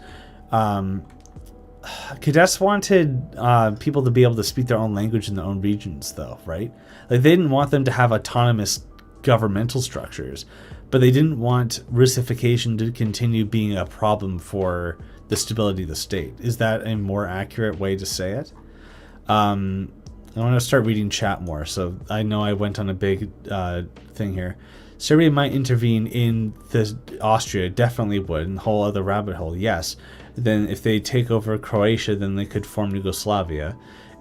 Cadets wanted people to be able to speak their own language in their own regions, though, right? Like, they didn't want them to have autonomous governmental structures, but they didn't want Russification to continue being a problem for the stability of the state. Is that a more accurate way to say it? I want to start reading chat more, so I know I went on a big thing here. Serbia might intervene in Austria, definitely would, and the whole other rabbit hole, yes. Then if they take over Croatia, then they could form Yugoslavia.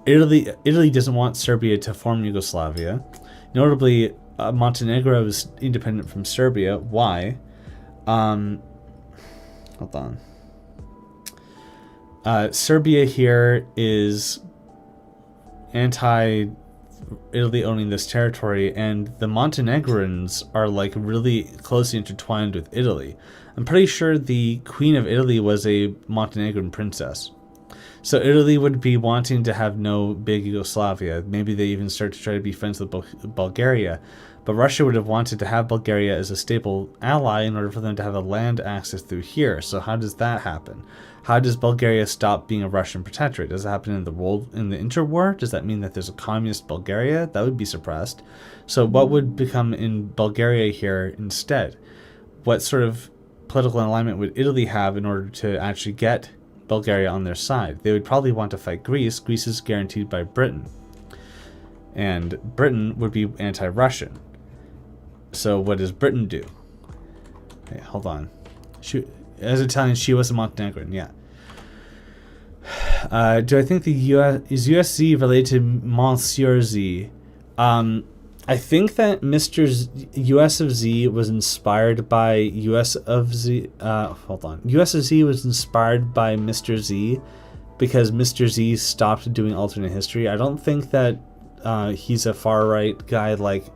Italy doesn't want Serbia to form Yugoslavia. Notably, Montenegro is independent from Serbia. Why? Hold on. Serbia here is anti-Italy owning this territory, and the Montenegrins are like really closely intertwined with Italy. I'm pretty sure the Queen of Italy was a Montenegrin princess. So Italy would be wanting to have no big Yugoslavia. Maybe they even start to try to be friends with Bulgaria. But Russia would have wanted to have Bulgaria as a stable ally in order for them to have a land access through here. So how does that happen? How does Bulgaria stop being a Russian protectorate? Does it happen in the interwar? Does that mean that there's a communist Bulgaria? That would be suppressed. So what would become in Bulgaria here instead? What sort of political alignment would Italy have in order to actually get Bulgaria on their side? They would probably want to fight Greece. Greece is guaranteed by Britain. And Britain would be anti-Russian. So what does Britain do? Okay, hold on. As Italian, she was a Montenegrin, yeah. Do I think is USZ related to Monsieur Z? I think that US of Z was inspired by US of Z. Hold on. US of Z was inspired by Mr. Z because Mr. Z stopped doing alternate history. I don't think that he's a far right guy like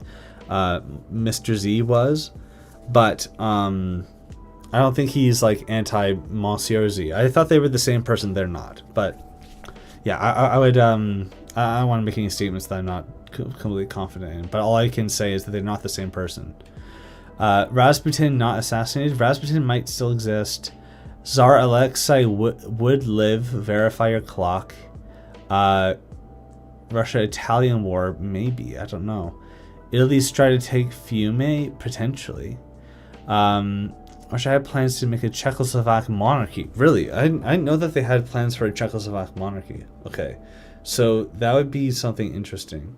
Mr. Z was, but I don't think he's like anti Monsieur Z. I thought they were the same person. They're not. But yeah, I would I don't want to make any statements that I'm not completely confident in, but all I can say is that they're not the same person. Rasputin not assassinated. Rasputin might still exist. Tsar Alexei would live. Verify your clock. Russia-Italian war, maybe. I don't know. Italy's trying to take Fiume, potentially. Russia had plans to make a Czechoslovak monarchy. Really? I didn't know that they had plans for a Czechoslovak monarchy. Okay. So that would be something interesting.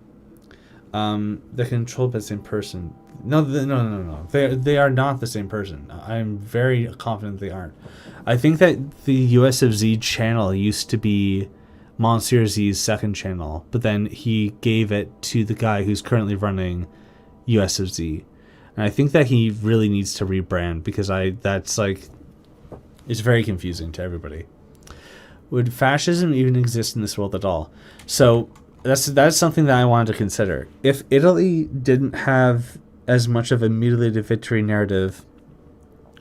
They're controlled by the same person. No. They are not the same person. I'm very confident they aren't. I think that the US of Z channel used to be Monsieur Z's second channel, but then he gave it to the guy who's currently running US of Z. And I think that he really needs to rebrand because that's like, it's very confusing to everybody. Would fascism even exist in this world at all? So that's something that I wanted to consider. If Italy didn't have as much of a mutilated victory narrative,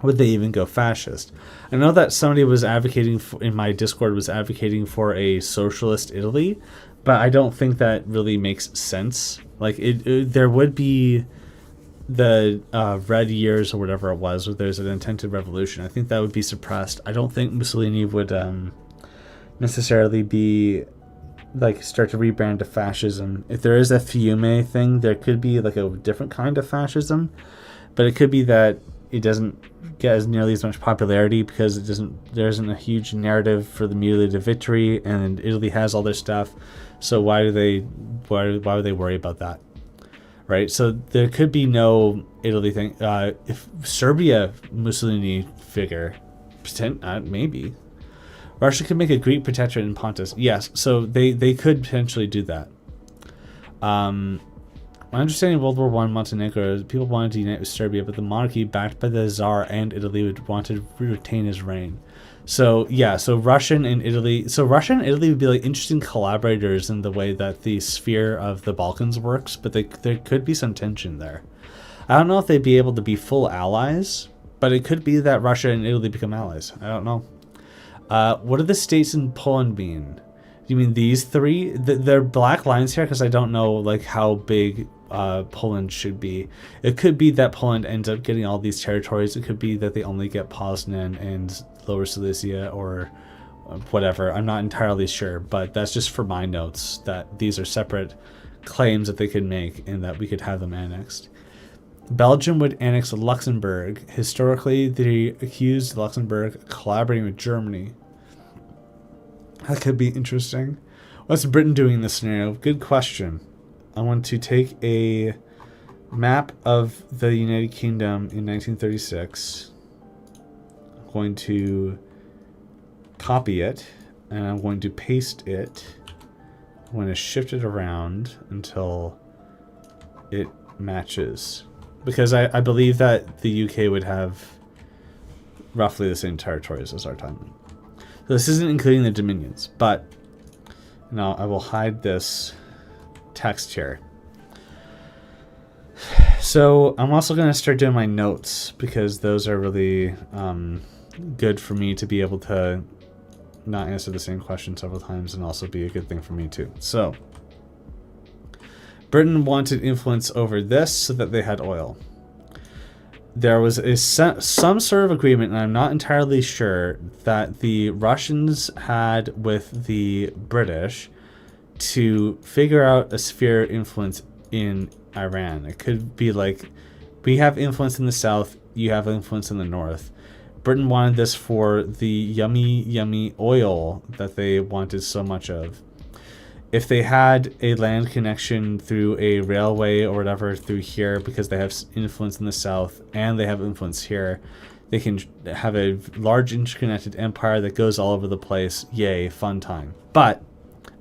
would they even go fascist? I know that somebody was advocating in my Discord was advocating for a socialist Italy, but I don't think that really makes sense. Like there would be the red years or whatever it was, where there's an intended revolution. I think that would be suppressed. I don't think Mussolini would necessarily be like start to rebrand to fascism. If there is a Fiume thing, there could be like a different kind of fascism, but it could be that it doesn't get as nearly as much popularity because there isn't a huge narrative for the mutilated victory, and Italy has all their stuff. So why would they worry about that, right? So there could be no Italy thing. If Serbia Mussolini figure, maybe Russia could make a Greek protectorate in Pontus. Yes, so they could potentially do that. My understanding of World War I Montenegro, people wanted to unite with Serbia, but the monarchy backed by the Tsar and Italy would want to retain his reign. So yeah, so Russia and Italy would be like interesting collaborators in the way that the sphere of the Balkans works, but there could be some tension there. I don't know if they'd be able to be full allies, but it could be that Russia and Italy become allies. I don't know. What do the states in Poland mean? Do you mean these three? They're black lines here because I don't know like how big Poland should be. It could be that Poland ends up getting all these territories. It could be that they only get Poznan and Lower Silesia or whatever. I'm not entirely sure, but that's just for my notes that these are separate claims that they could make and that we could have them annexed. Belgium would annex Luxembourg. Historically, they accused Luxembourg of collaborating with Germany. That could be interesting. What's Britain doing in this scenario? Good question. I want to take a map of the United Kingdom in 1936. I'm going to copy it, and I'm going to paste it. I'm going to shift it around until it matches. Because I believe that the UK would have roughly the same territories as our time. So this isn't including the dominions, but now I will hide this text here. So I'm also going to start doing my notes because those are really good for me to be able to not answer the same question several times and also be a good thing for me too. So Britain wanted influence over this so that they had oil. There was some sort of agreement, and I'm not entirely sure, that the Russians had with the British to figure out a sphere of influence in Iran. It could be like, we have influence in the south, you have influence in the north. Britain wanted this for the yummy oil that they wanted so much of. If they had a land connection through a railway or whatever through here, because they have influence in the south and they have influence here, they can have a large interconnected empire that goes all over the place. Yay, fun time. But,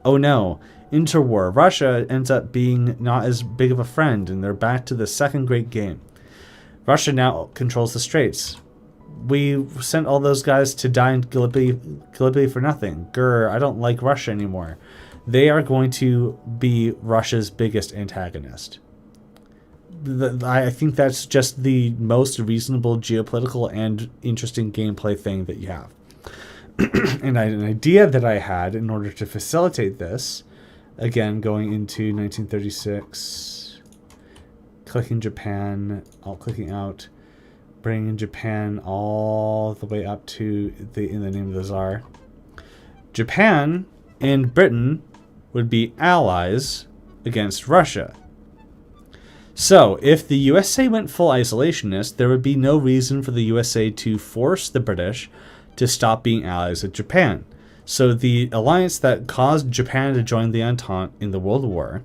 oh no, interwar. Russia ends up being not as big of a friend, and they're back to the second great game. Russia now controls the Straits. We sent all those guys to die in Gallipoli for nothing. Grr, I don't like Russia anymore. They are going to be Russia's biggest antagonist. I think that's just the most reasonable geopolitical and interesting gameplay thing that you have. And an idea that I had in order to facilitate this, again, going into 1936, clicking Japan, clicking out, bringing Japan all the way up to in the name of the Tsar. Japan and Britain would be allies against Russia. So, if the USA went full isolationist, there would be no reason for the USA to force the British to stop being allies with Japan. So the alliance that caused Japan to join the Entente in the World War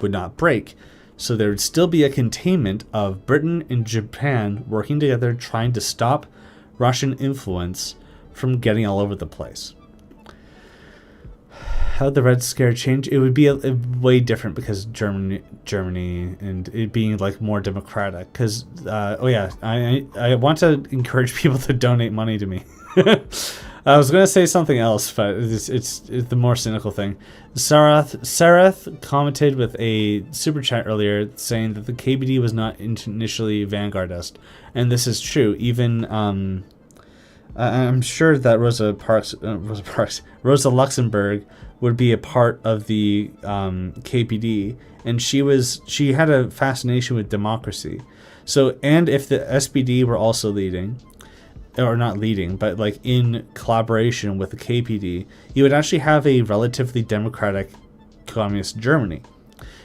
would not break. So there would still be a containment of Britain and Japan working together, trying to stop Russian influence from getting all over the place. How would the Red Scare change? It would be a way different because Germany and it being like more democratic. Because I want to encourage people to donate money to me. I was going to say something else, but it's the more cynical thing. Sareth commented with a super chat earlier saying that the KBD was not initially vanguardist, and this is true. Even I'm sure that Rosa Luxemburg would be a part of the KPD, and she had a fascination with democracy. So, and if the SPD were also leading, or not leading, but like in collaboration with the KPD, you would actually have a relatively democratic communist Germany.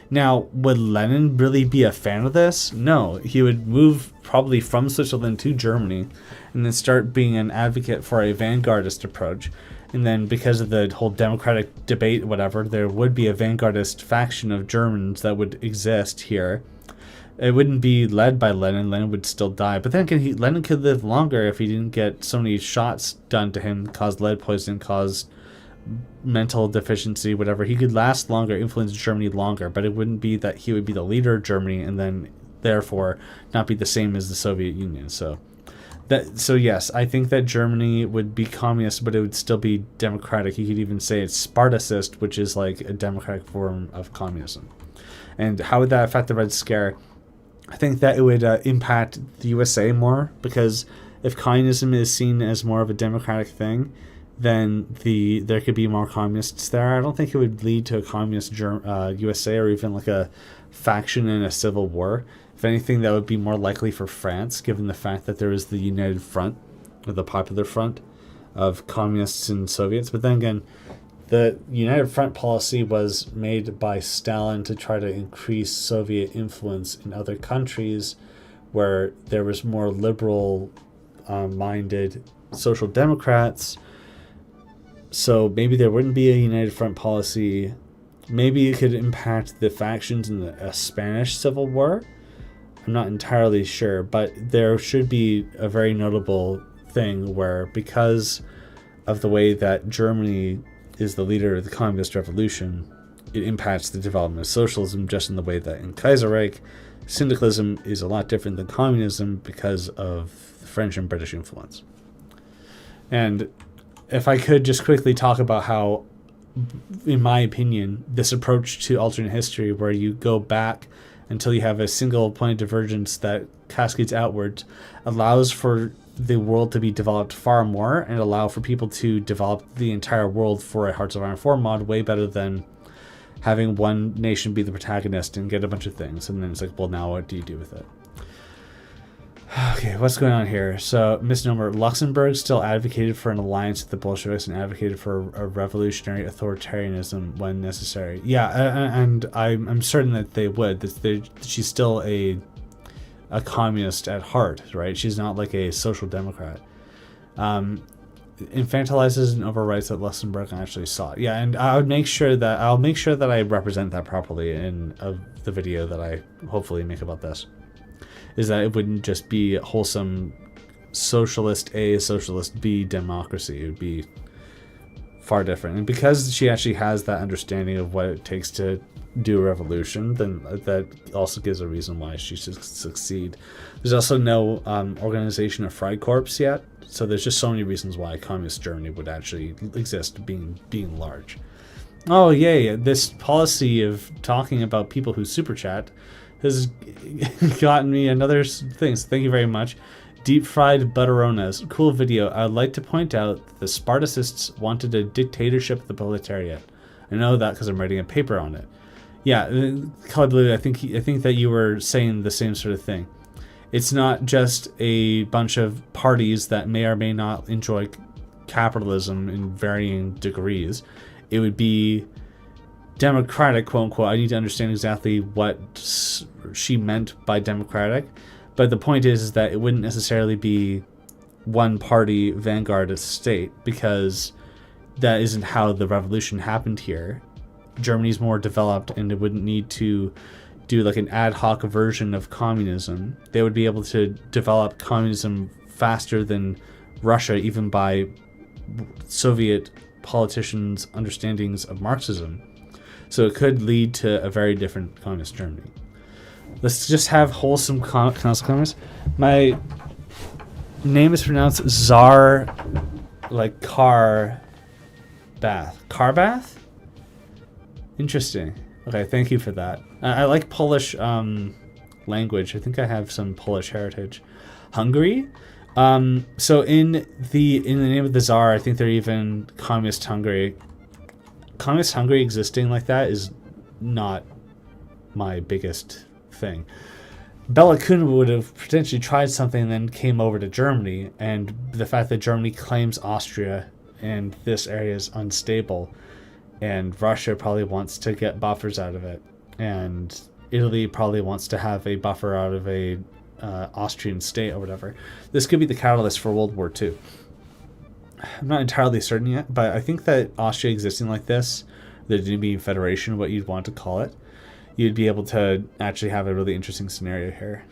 Now, would Lenin really be a fan of this? No, he would move probably from Switzerland to Germany and then start being an advocate for a vanguardist approach. And then because of the whole democratic debate, whatever, there would be a vanguardist faction of Germans that would exist here. It wouldn't be led by Lenin. Lenin would still die. But then again, Lenin could live longer if he didn't get so many shots done to him, caused lead poisoning, caused mental deficiency, whatever. He could last longer, influence Germany longer, but it wouldn't be that he would be the leader of Germany and then therefore not be the same as the Soviet Union. So yes, I think that Germany would be communist, but it would still be democratic. You could even say it's Spartacist, which is like a democratic form of communism. And how would that affect the Red Scare? I think that it would impact the USA more, because if communism is seen as more of a democratic thing, then there could be more communists there. I don't think it would lead to a communist USA or even like a faction in a civil war. If anything, that would be more likely for France, given the fact that there is the United Front, or the Popular Front, of communists and Soviets. But then again, the United Front policy was made by Stalin to try to increase Soviet influence in other countries where there was more liberal-minded social democrats. So maybe there wouldn't be a United Front policy. Maybe it could impact the factions in the Spanish Civil War. I'm not entirely sure, but there should be a very notable thing where, because of the way that Germany is the leader of the communist revolution, it impacts the development of socialism, just in the way that in Kaiserreich, syndicalism is a lot different than communism because of the French and British influence. And if I could just quickly talk about how, in my opinion, this approach to alternate history, where you go back until you have a single point of divergence that cascades outwards, allows for the world to be developed far more and allow for people to develop the entire world for a Hearts of Iron 4 mod way better than having one nation be the protagonist and get a bunch of things. And then it's like, well, now what do you do with it? Okay, what's going on here? So, misnomer, Luxembourg still advocated for an alliance with the Bolsheviks and advocated for a revolutionary authoritarianism when necessary. Yeah, and I'm certain that they would. She's still a communist at heart, right? She's not like a social democrat. Infantilizes and overwrites that Luxembourg actually saw it. Yeah, and I'll make sure that I represent that properly in the video that I hopefully make about this. Is that it wouldn't just be wholesome socialist A, socialist B democracy. It would be far different. And because she actually has that understanding of what it takes to do a revolution, then that also gives a reason why she should succeed. There's also no organization of Freikorps yet, so there's just so many reasons why communist Germany would actually exist, being large. Oh yay, this policy of talking about people who super chat has gotten me another thing, so thank you very much. Deep fried butteronas. Cool video. I'd like to point out that the Spartacists wanted a dictatorship of the proletariat. I know that because I'm writing a paper on it. Yeah, Color Blue, I think that you were saying the same sort of thing. It's not just a bunch of parties that may or may not enjoy capitalism in varying degrees. It would be democratic, quote unquote. I need to understand exactly what she meant by democratic. But the point is that it wouldn't necessarily be one party vanguardist state, because that isn't how the revolution happened here. Germany's more developed, and it wouldn't need to do like an ad hoc version of communism. They would be able to develop communism faster than Russia, even by Soviet politicians' understandings of Marxism. So it could lead to a very different communist Germany. Let's just have wholesome comments. name is pronounced Tsar, like car bath. Car bath? Interesting. Okay, thank you for that. I like Polish language. I think I have some Polish heritage. Hungary? So in the name of the Tsar, I think they're even communist Hungary. Communist Hungary existing like that is not my biggest thing. Bela Kun would have potentially tried something and then came over to Germany, and the fact that Germany claims Austria and this area is unstable, and Russia probably wants to get buffers out of it, and Italy probably wants to have a buffer out of a Austrian state or whatever. This could be the catalyst for World War II. I'm not entirely certain yet, but I think that Austria existing like this, the Danubian Federation, what you'd want to call it, you'd be able to actually have a really interesting scenario here.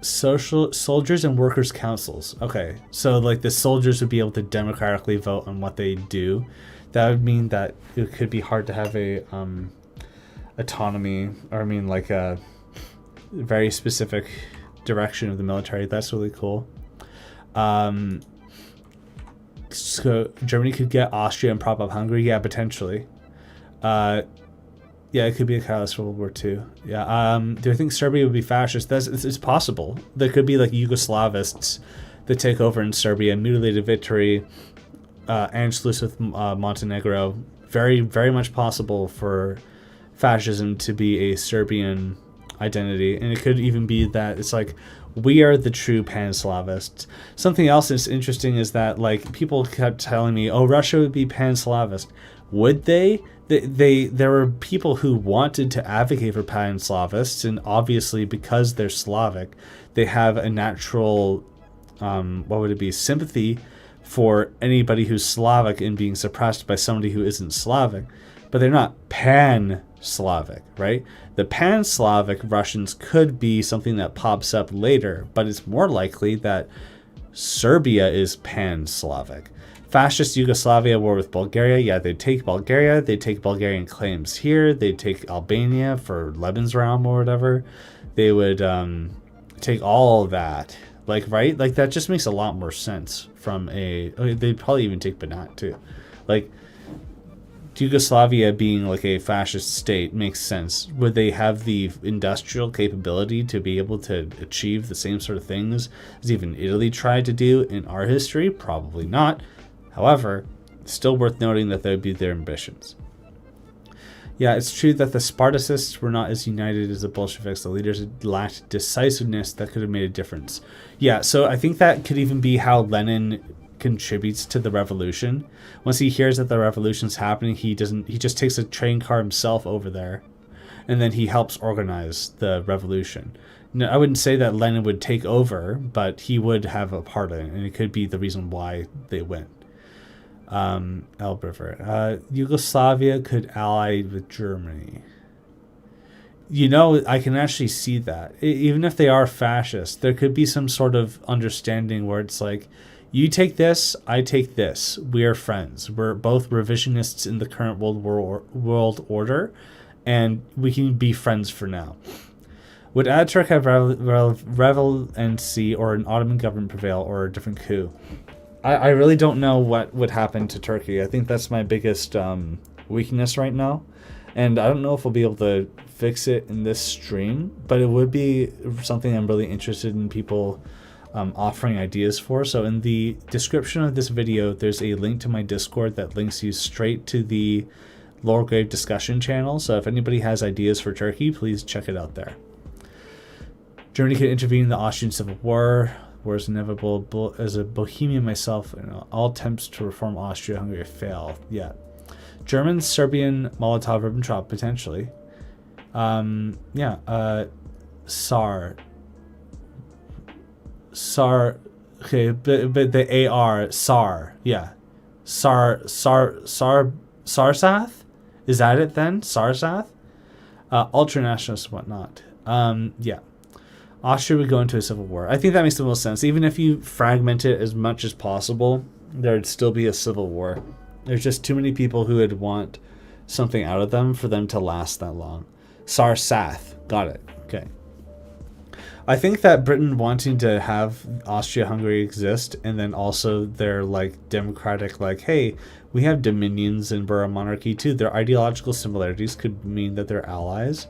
Social soldiers and workers' councils. Okay, so like the soldiers would be able to democratically vote on what they do. That would mean that it could be hard to have a autonomy, or I mean like a very specific direction of the military. That's really cool. So Germany could get Austria and prop up Hungary. Yeah, potentially. Yeah, it could be a catalyst for World War II. Yeah. Do I think Serbia would be fascist? It's possible. There could be like Yugoslavists that take over in Serbia, mutilated victory, Anschluss with Montenegro. Very, very much possible for fascism to be a Serbian identity. And it could even be that it's like, we are the true pan-Slavists. Something else that's interesting is that like people kept telling me, oh, Russia would be pan-Slavist. Would they? There were people who wanted to advocate for pan-Slavists, and obviously because they're Slavic, they have a natural, what would it be, sympathy for anybody who's Slavic and being suppressed by somebody who isn't Slavic. But they're not pan-Slavic, right? The pan-Slavic Russians could be something that pops up later, but it's more likely that Serbia is pan-Slavic. Fascist Yugoslavia war with Bulgaria. Yeah, they'd take Bulgaria. They'd take Bulgarian claims here. They'd take Albania for Lebensraum or whatever. They would take all of that. Like, right? Like, that just makes a lot more sense from a... They'd probably even take Banat, too. Like, Yugoslavia being like a fascist state makes sense. Would they have the industrial capability to be able to achieve the same sort of things as even Italy tried to do in our history? Probably not. However, still worth noting that that would be their ambitions. Yeah, it's true that the Spartacists were not as united as the Bolsheviks. The leaders lacked decisiveness that could have made a difference. Yeah, so I think that could even be how Lenin contributes to the revolution. Once he hears that the revolution's happening, he just takes a train car himself over there, and then he helps organize the revolution. No, I wouldn't say that Lenin would take over, but he would have a part in it, and it could be the reason why they win. Yugoslavia could ally with Germany. You know, I can actually see that. Even if they are fascist, there could be some sort of understanding where it's like, you take this, I take this. We are friends. We're both revisionists in the current world order, and we can be friends for now. Would Ataturk have relevancy or an Ottoman government prevail or a different coup? I really don't know what would happen to Turkey. I think that's my biggest weakness right now. And I don't know if we'll be able to fix it in this stream, but it would be something I'm really interested in people offering ideas for. So in the description of this video, there's a link to my Discord that links you straight to the LoreGrave discussion channel. So if anybody has ideas for Turkey, please check it out there. Germany could intervene in the Austrian Civil War. War is inevitable. As a Bohemian myself, all attempts to reform Austria-Hungary fail. Yeah. German, Serbian, Molotov-Ribbentrop, potentially. Tsar. Okay, but the AR, Tsar. Yeah. Sarsath? Is that it then? Sarsath? Ultranationalists and whatnot. Yeah. Austria would go into a civil war. I think that makes the most sense. Even if you fragment it as much as possible, there would still be a civil war. There's just too many people who would want something out of them for them to last that long. Sarsath. Got it. Okay. I think that Britain wanting to have Austria-Hungary exist, and then also their like democratic, like, hey, we have dominions and we're a monarchy too. Their ideological similarities could mean that they're allies,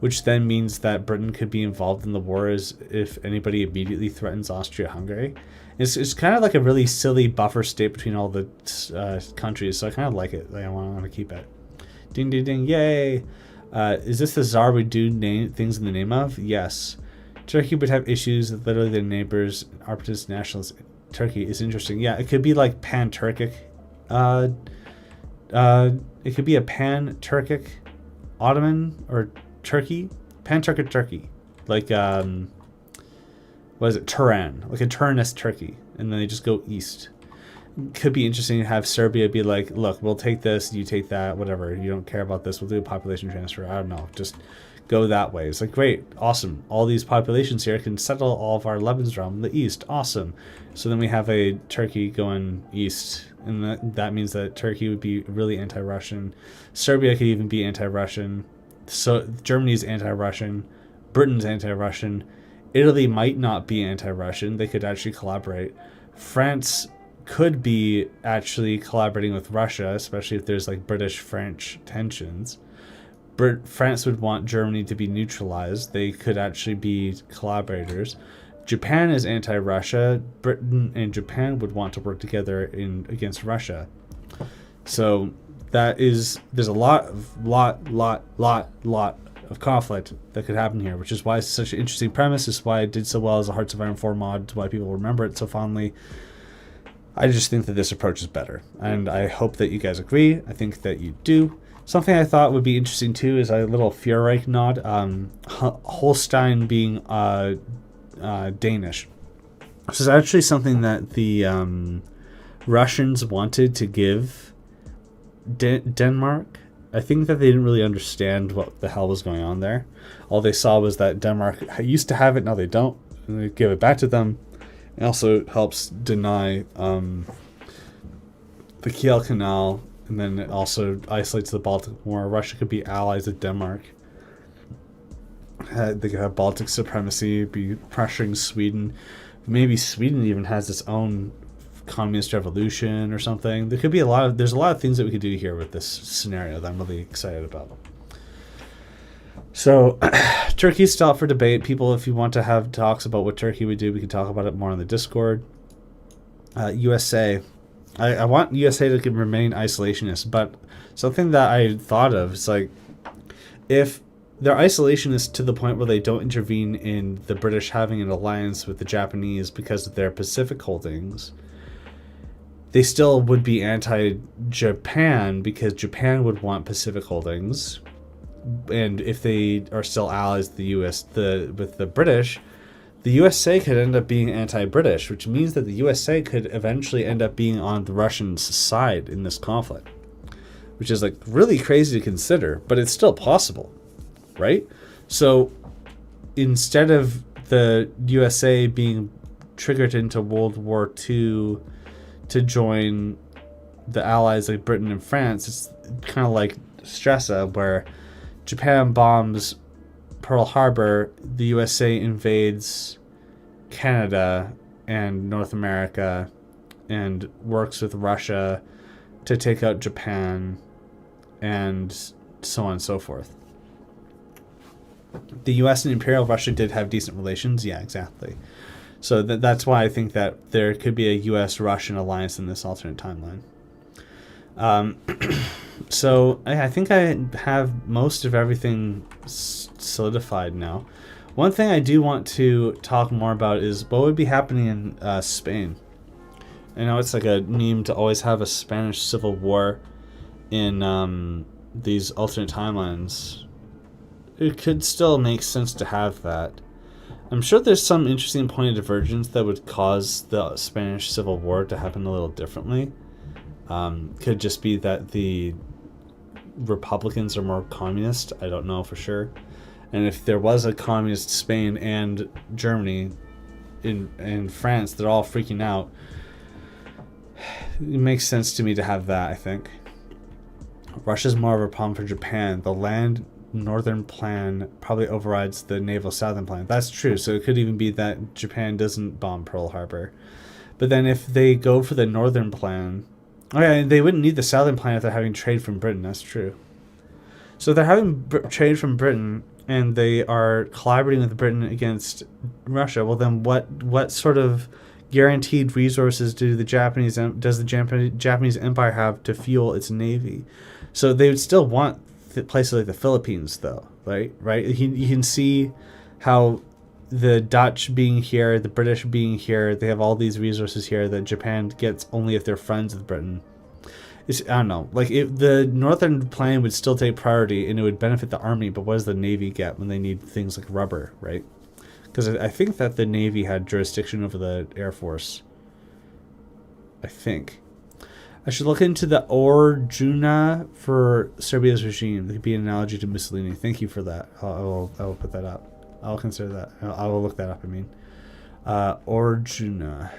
which then means that Britain could be involved in the war as if anybody immediately threatens Austria-Hungary. It's kind of like a really silly buffer state between all the countries, so I kind of like it. Like, I want to keep it. Ding, ding, ding, yay! Is this the Tsar we do things in the name of? Yes. Turkey would have issues with literally their neighbors, separatist nationalists. Turkey is interesting. Yeah, it could be like pan-Turkic. It could be a pan-Turkic Ottoman or Turkey. Pan-Turkic Turkey. Like, what is it? Turan. Like a Turanist Turkey. And then they just go east. Could be interesting to have Serbia be like, look, we'll take this, you take that, whatever. You don't care about this. We'll do a population transfer. I don't know. Just go that way. It's like, great, awesome. All these populations here can settle all of our Lebensraum in the east. Awesome. So then we have a Turkey going east. And that means that Turkey would be really anti-Russian. Serbia could even be anti-Russian. So Germany's anti-Russian. Britain's anti-Russian. Italy might not be anti-Russian. They could actually collaborate. France could be actually collaborating with Russia, especially if there's like British-French tensions. France would want Germany to be neutralized. They could actually be collaborators. Japan is anti-Russia. Britain and Japan would want to work together against Russia. So there's a lot of conflict that could happen here, which is why it's such an interesting premise. It's why it did so well as a Hearts of Iron 4 mod. It's why people remember it so fondly. I just think that this approach is better, and I hope that you guys agree. I think that you do. Something I thought would be interesting too is a little Fjordreich nod. Holstein being Danish. This is actually something that the Russians wanted to give Denmark. I think that they didn't really understand what the hell was going on there. All they saw was that Denmark used to have it, now they don't, and they give it back to them. It also helps deny the Kiel Canal, and then it also isolates the Baltic more. Russia could be allies of Denmark. They could have Baltic supremacy, be pressuring Sweden. Maybe Sweden even has its own communist revolution or something. There's a lot of things that we could do here with this scenario that I'm really excited about. So Turkey's still up for debate. People, if you want to have talks about what Turkey would do, we can talk about it more on the Discord. USA. I want USA to remain isolationist, but something that I thought of is like, if they're isolationist to the point where they don't intervene in the British having an alliance with the Japanese because of their Pacific holdings, they still would be anti-Japan because Japan would want Pacific holdings. And if they are still allies with the British, the USA could end up being anti-British, which means that the USA could eventually end up being on the Russians' side in this conflict, which is like really crazy to consider, but it's still possible, right? So instead of the USA being triggered into World War II to join the allies like Britain and France, it's kind of like Stresa, where Japan bombs Pearl Harbor, the USA invades Canada and North America and works with Russia to take out Japan and so on and so forth. The US and Imperial Russia did have decent relations. Yeah, exactly. So that's why I think that there could be a US-Russian alliance in this alternate timeline. So I think I have most of everything solidified now. One thing I do want to talk more about is what would be happening in Spain. I know it's like a meme to always have a Spanish civil war in these alternate timelines. It could still make sense to have that. I'm sure there's some interesting point of divergence that would cause the Spanish Civil War to happen a little differently. Could just be that the Republicans are more communist. I don't know for sure. And if there was a communist Spain and Germany in France, they're all freaking out. It makes sense to me to have that, I think. Russia's more of a problem for Japan. The land northern plan probably overrides the naval southern plan. That's true. So it could even be that Japan doesn't bomb Pearl Harbor. But then if they go for the northern plan, okay, they wouldn't need the southern plan if they're having trade from Britain. That's true. So they're having trade from Britain, and they are collaborating with Britain against Russia. Well, then what sort of guaranteed resources does the Japanese Empire have to fuel its navy? So they would still want places like the Philippines, though, right? You can see how the Dutch being here, the British being here, they have all these resources here that Japan gets only if they're friends with Britain. I don't know. Like, the northern plan would still take priority, and it would benefit the army, but what does the navy get when they need things like rubber, right? Because I think that the navy had jurisdiction over the air force. I think. I should look into the Orjuna for Serbia's regime. It could be an analogy to Mussolini. Thank you for that. I will put that up. I'll consider that. I will look that up, I mean. Orjuna.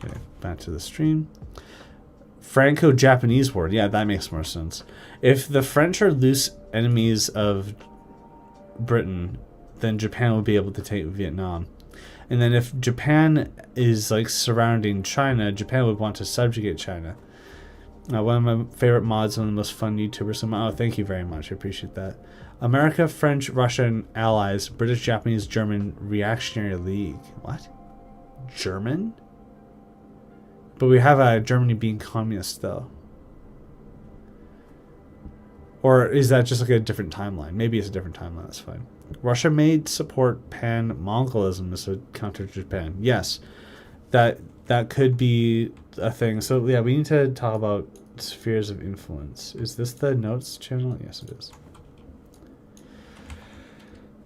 Okay, back to the stream. Franco-Japanese war. Yeah, that makes more sense. If the French are loose enemies of Britain, then Japan will be able to take Vietnam. And then if Japan is like surrounding China, Japan would want to subjugate China. One of my favorite mods, one of the most fun YouTubers. Oh, thank you very much. I appreciate that. America, French, Russia, and allies. British, Japanese, German Reactionary League. What? German? But we have Germany being communist, though. Or is that just like a different timeline? Maybe it's a different timeline. That's fine. Russia may support pan-Mongolism as a counter to Japan. Yes, that could be a thing. So yeah, we need to talk about spheres of influence. Is this the notes channel? Yes, it is.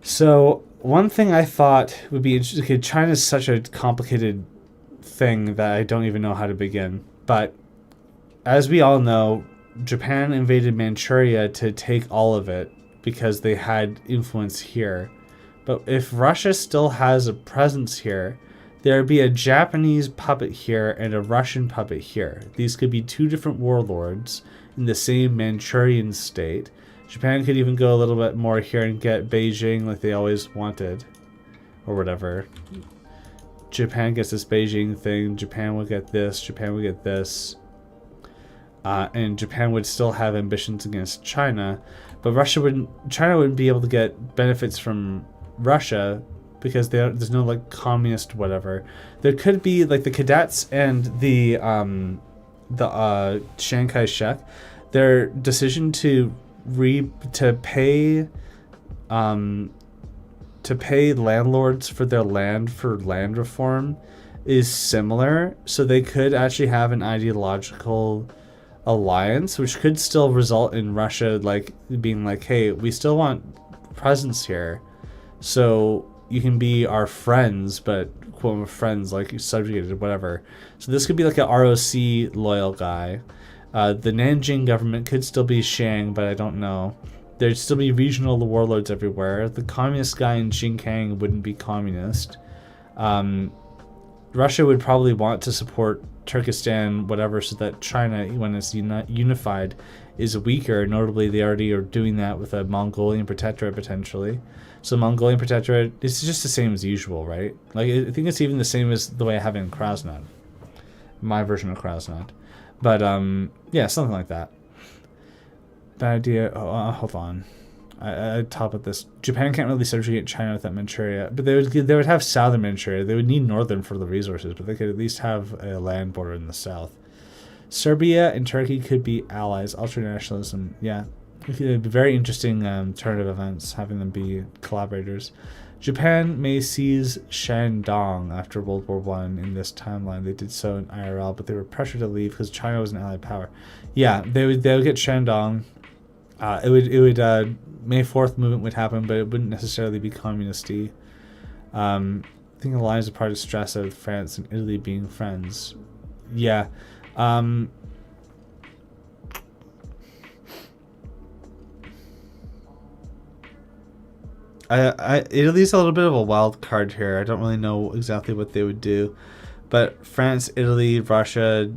So one thing I thought would be interesting. Okay, China's such a complicated thing that I don't even know how to begin. But as we all know, Japan invaded Manchuria to take all of it because they had influence here. But if Russia still has a presence here, there would be a Japanese puppet here and a Russian puppet here. These could be two different warlords in the same Manchurian state. Japan could even go a little bit more here and get Beijing like they always wanted, or whatever. Japan gets this Beijing thing, Japan would get this, Japan would get this. And Japan would still have ambitions against China, but China wouldn't be able to get benefits from Russia because there's no like communist whatever. There could be like the cadets and the Chiang Kai-shek, their decision to pay landlords for their land for land reform is similar, so they could actually have an ideological alliance, which could still result in Russia like being like, hey, we still want presence here, so you can be our friends, but quote friends like subjugated, whatever. So this could be like a ROC loyal guy. The Nanjing government could still be Shang, but I don't know. There'd still be regional warlords everywhere. The communist guy in Xinjiang wouldn't be communist. Russia would probably want to support Turkestan, whatever, so that China, when it's unified, is weaker. Notably, they already are doing that with a Mongolian protectorate, potentially. So Mongolian protectorate is just the same as usual, right? Like, I think it's even the same as the way I have it in Krasnod. My version of Krasnod. But, yeah, something like that. Bad idea. Oh, hold on. I top of this. Japan can't really subjugate China without Manchuria, but they would have southern Manchuria. They would need northern for the resources, but they could at least have a land border in the south. Serbia and Turkey could be allies. Ultranationalism, yeah, it would be very interesting turn of events having them be collaborators. Japan may seize Shandong after World War I in this timeline. They did so in IRL, but they were pressured to leave because China was an allied power. Yeah, they would get Shandong. It would May 4th movement would happen, but it wouldn't necessarily be communist-y. I think the lines are part of stress out of France and Italy being friends. Yeah. Italy's a little bit of a wild card here. I don't really know exactly what they would do. But France, Italy, Russia,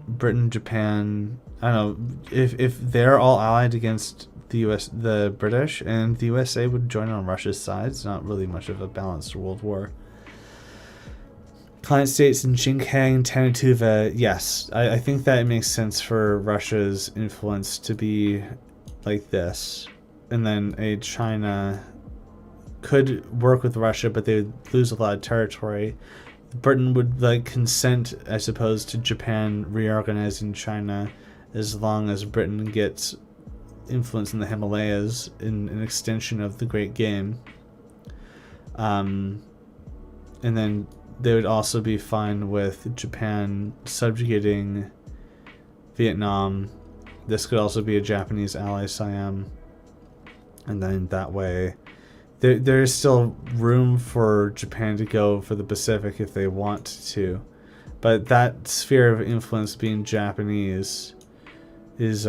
Britain, Japan, I don't know, if they're all allied against the British, and the USA would join on Russia's side, it's not really much of a balanced world war. Client states in Xinjiang, Tanatuva, yes. I think that it makes sense for Russia's influence to be like this. And then a China could work with Russia, but they would lose a lot of territory. Britain would like consent, I suppose, to Japan reorganizing China as long as Britain gets influence in the Himalayas in an extension of the Great Game. And then they would also be fine with Japan subjugating Vietnam. This could also be a Japanese ally, Siam. And then that way, there's still room for Japan to go for the Pacific if they want to. But that sphere of influence being Japanese is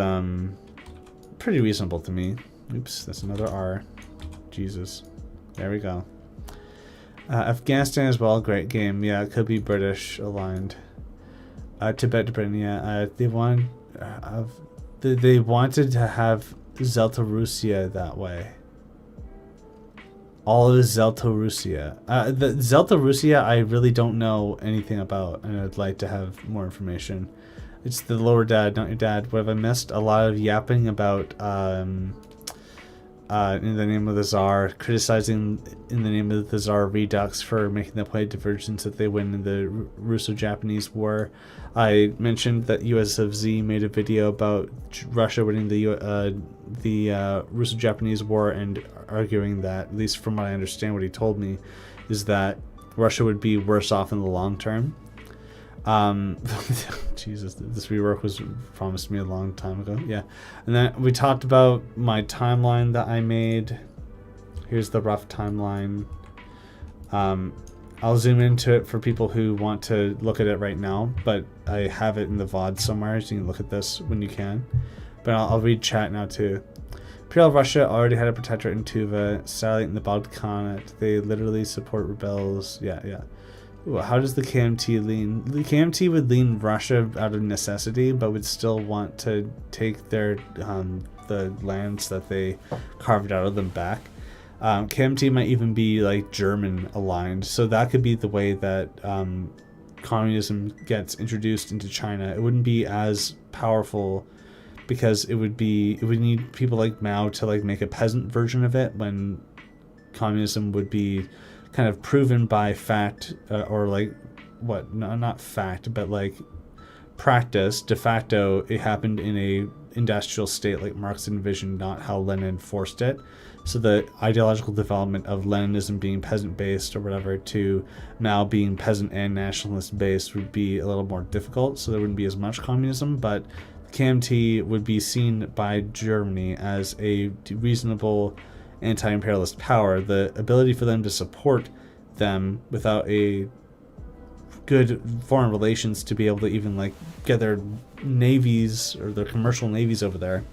pretty reasonable to me. Oops, that's another R. Jesus. There we go. Afghanistan as well, great game. Yeah, it could be British aligned. Tibet to Britain, yeah. They wanted to have Zeltorussia that way. All of Zeltorussia. The Zeltorussia I really don't know anything about, and I'd like to have more information. It's the lower dad, not your dad. What have I missed? A lot of yapping about in the name of the Tsar, criticizing in the name of the Tsar Redux for making the play divergence that they win in the Russo-Japanese War. I mentioned that USFZ made a video about Russia winning the Russo-Japanese War and arguing that, at least from what I understand, what he told me, is that Russia would be worse off in the long term. Jesus, this rework was promised me a long time ago. Yeah. And then we talked about my timeline that I made. Here's the rough timeline. I'll zoom into it for people who want to look at it right now, but I have it in the VOD somewhere, so you can look at this when you can. But I'll read chat now too. Imperial Russia already had a protectorate in Tuva, satellite in the Balkhanate. They literally support rebels. Yeah. Well, how does the KMT lean? The KMT would lean Russia out of necessity, but would still want to take their the lands that they carved out of them back. KMT might even be like German aligned, so that could be the way that communism gets introduced into China. It wouldn't be as powerful because it would need people like Mao to like make a peasant version of it, when communism would be kind of proven by fact, or like what, no, not fact, but like practice. De facto, it happened in a industrial state like Marx envisioned, not how Lenin forced it. So the ideological development of Leninism being peasant-based or whatever to Mao being peasant and nationalist-based would be a little more difficult, so there wouldn't be as much communism, but KMT would be seen by Germany as a reasonable anti-imperialist power. The ability for them to support them without a good foreign relations to be able to even like get their navies or their commercial navies over there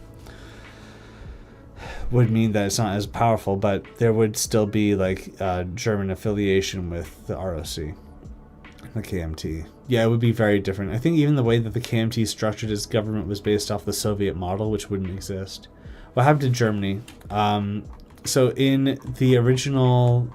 would mean that it's not as powerful, but there would still be like German affiliation with the ROC, the KMT. Yeah, it would be very different. I think even the way that the KMT structured its government was based off the Soviet model, which wouldn't exist. What happened to Germany? So in the original,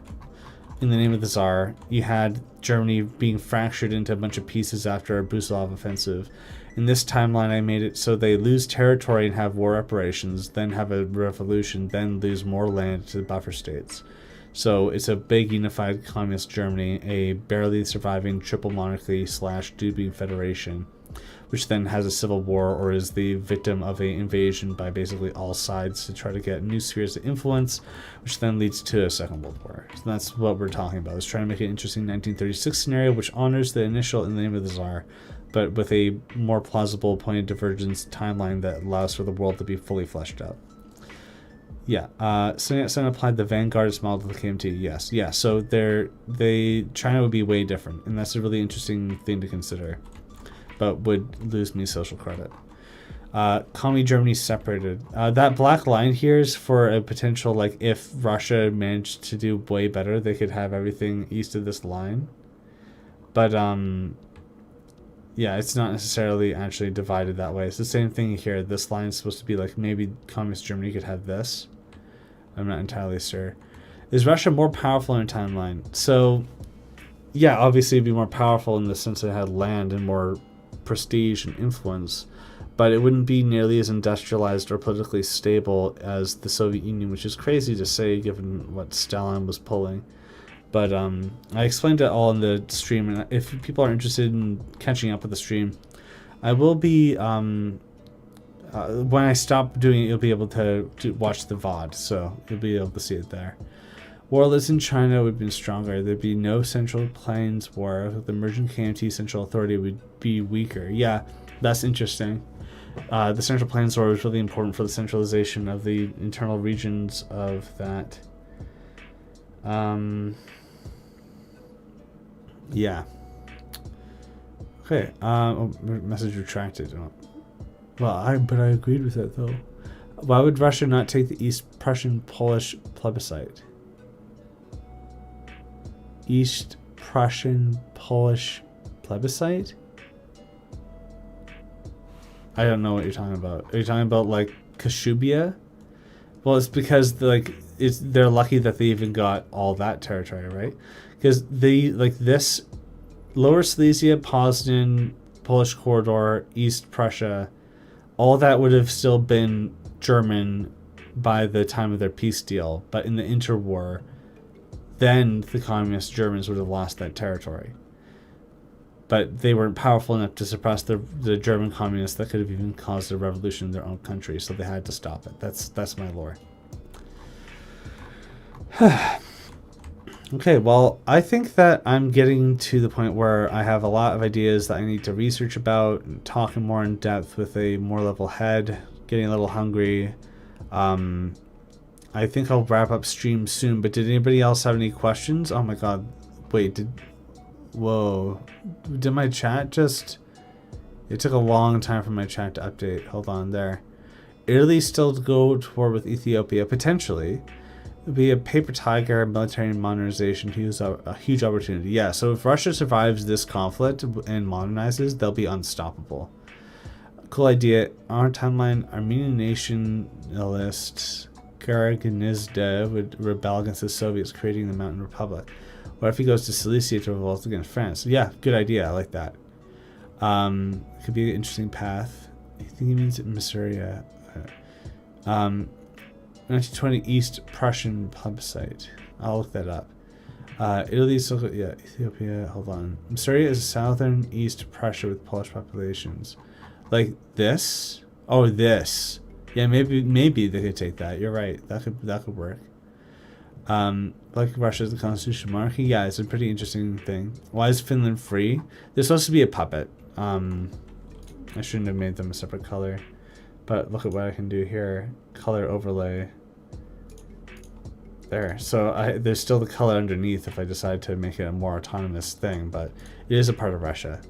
in the name of the Tsar, you had Germany being fractured into a bunch of pieces after a Brusilov offensive. In this timeline, I made it so they lose territory and have war reparations, then have a revolution, then lose more land to the buffer states. So it's a big unified communist Germany, a barely surviving triple monarchy / dubbing federation, which then has a civil war or is the victim of an invasion by basically all sides to try to get new spheres of influence, which then leads to a Second World War. So that's what we're talking about, is trying to make an interesting 1936 scenario which honors the initial in the name of the Tsar, but with a more plausible point of divergence timeline that allows for the world to be fully fleshed out. Yeah, Sun applied the vanguardist model to the KMT. Yes, yeah. So China would be way different, and that's a really interesting thing to consider, but would lose me social credit. Commie Germany separated. That black line here is for a potential, like, if Russia managed to do way better, they could have everything east of this line. But yeah, it's not necessarily actually divided that way. It's the same thing here. This line is supposed to be like maybe communist Germany could have this. I'm not entirely sure. Is Russia more powerful in a timeline? So, yeah, obviously it'd be more powerful in the sense that it had land and more prestige and influence, but it wouldn't be nearly as industrialized or politically stable as the Soviet Union, which is crazy to say given what Stalin was pulling. But I explained it all in the stream, and if people are interested in catching up with the stream, I will be, when I stop doing it, you'll be able to watch the VOD, so you'll be able to see it there. Warless in China would have been stronger. There'd be no Central Plains war. The emerging KMT Central Authority would be weaker. Yeah, that's interesting. The Central Plains war was really important for the centralization of the internal regions of that. Yeah. Okay. Message retracted. Oh. Well, but I agreed with it though. Why would Russia not take the East Prussian Polish plebiscite? East Prussian Polish plebiscite? I don't know what you're talking about. Are you talking about like Kashubia? Well, it's because they're lucky that they even got all that territory, right? Because they like this Lower Silesia, Poznan, Polish corridor, East Prussia, all that would have still been German by the time of their peace deal. But in the interwar, then the communist Germans would have lost that territory. But they weren't powerful enough to suppress the German communists that could have even caused a revolution in their own country, so they had to stop it. That's my lore. Okay, well, I think that I'm getting to the point where I have a lot of ideas that I need to research about and talk more in depth with a more level head, getting a little hungry. I think I'll wrap up stream soon, but did anybody else have any questions? Oh my god, wait, whoa, did my chat just, it took a long time for my chat to update. Hold on there. Italy still to go to war with Ethiopia, potentially. It'll be a paper tiger, military modernization, a huge opportunity. Yeah, so if Russia survives this conflict and modernizes, they'll be unstoppable. Cool idea. On our timeline, Armenian nationalists Karaganizda would rebel against the Soviets, creating the Mountain Republic. What if he goes to Silesia to revolt against France? Yeah, good idea. I like that. Could be an interesting path. I think he means Massuria. 1920 East Prussian plebiscite. I'll look that up. Italy, yeah, Ethiopia. Hold on. Massuria is southern East Prussia with Polish populations. Like this? Oh, this. Yeah, maybe they could take that. You're right. That could work. Like Russia is the constitutional monarchy. Yeah, it's a pretty interesting thing. Why is Finland free? They're supposed to be a puppet. I shouldn't have made them a separate color. But look at what I can do here. Color overlay. There. So there's still the color underneath if I decide to make it a more autonomous thing, but it is a part of Russia.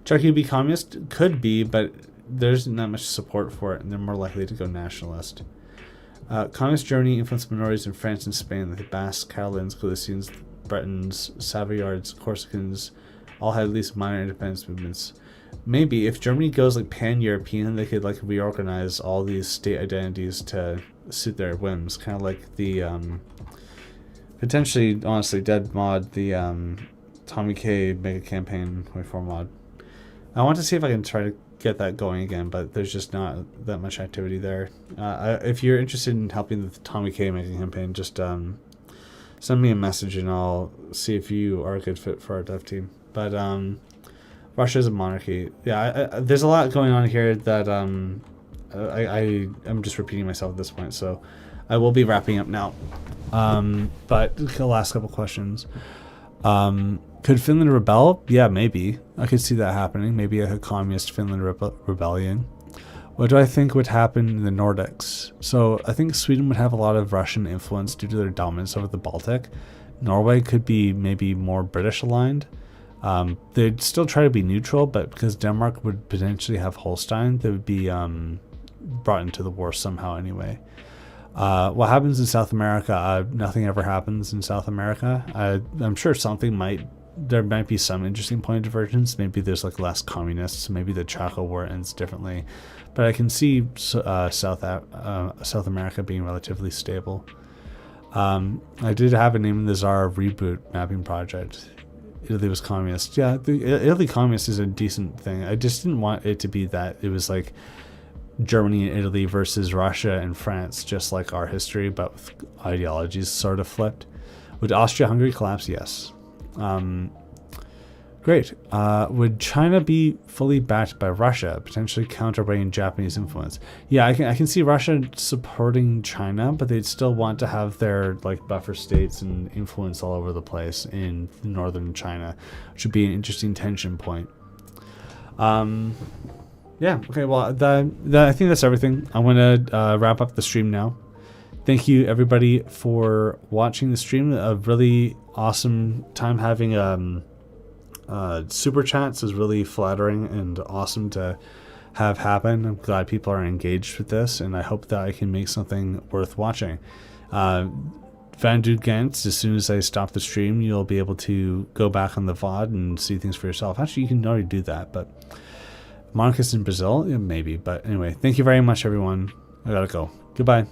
Turkey would be communist? Could be, but there's not much support for it, and they're more likely to go nationalist. Communist Germany influenced minorities in France and Spain, like the Basques, Catalans, Galicians, Bretons, Savoyards, Corsicans, all had at least minor independence movements. Maybe if Germany goes like pan-European, they could like reorganize all these state identities to suit their whims, kind of like the potentially, honestly, dead mod, the Tommy K mega campaign 24 mod. I want to see if I can try to get that going again, but there's just not that much activity there. If you're interested in helping the Tommy K mega campaign, just send me a message and I'll see if you are a good fit for our dev team. But Russia is a monarchy. Yeah, there's a lot going on here that I'm just repeating myself at this point, so I will be wrapping up now. But the last couple questions. Could Finland rebel? Yeah, maybe. I could see that happening. Maybe a communist Finland rebellion. What do I think would happen in the Nordics? So I think Sweden would have a lot of Russian influence due to their dominance over the Baltic. Norway could be maybe more British aligned. They'd still try to be neutral, but because Denmark would potentially have Holstein, they would be brought into the war somehow anyway. What happens in South America? Nothing ever happens in South America. I'm sure something might there might be some interesting point of divergence. Maybe there's like less communists. Maybe the Chaco War ends differently. But I can see South America being relatively stable. I did have a name in the Tsar reboot mapping project. Italy was communist. Yeah, the Italy communist is a decent thing. I just didn't want it to be that it was like Germany and Italy versus Russia and France, just like our history, but with ideologies sort of flipped. Would Austria-Hungary collapse? Yes. Great. Would China be fully backed by Russia, potentially counterweighing Japanese influence? Yeah, I can see Russia supporting China, but they'd still want to have their like buffer states and influence all over the place in northern China, which would be an interesting tension point. Yeah. Okay. Well, I think that's everything. I want to wrap up the stream now. Thank you everybody for watching the stream. A really awesome time having super chats is really flattering and awesome to have happen. I'm glad people are engaged with this, and I hope that I can make something worth watching. Van Dude Gantz, as soon as I stop the stream, you'll be able to go back on the VOD and see things for yourself. Actually, you can already do that, but Marcus in Brazil, yeah, maybe. But anyway, thank you very much, everyone. I gotta go. Goodbye.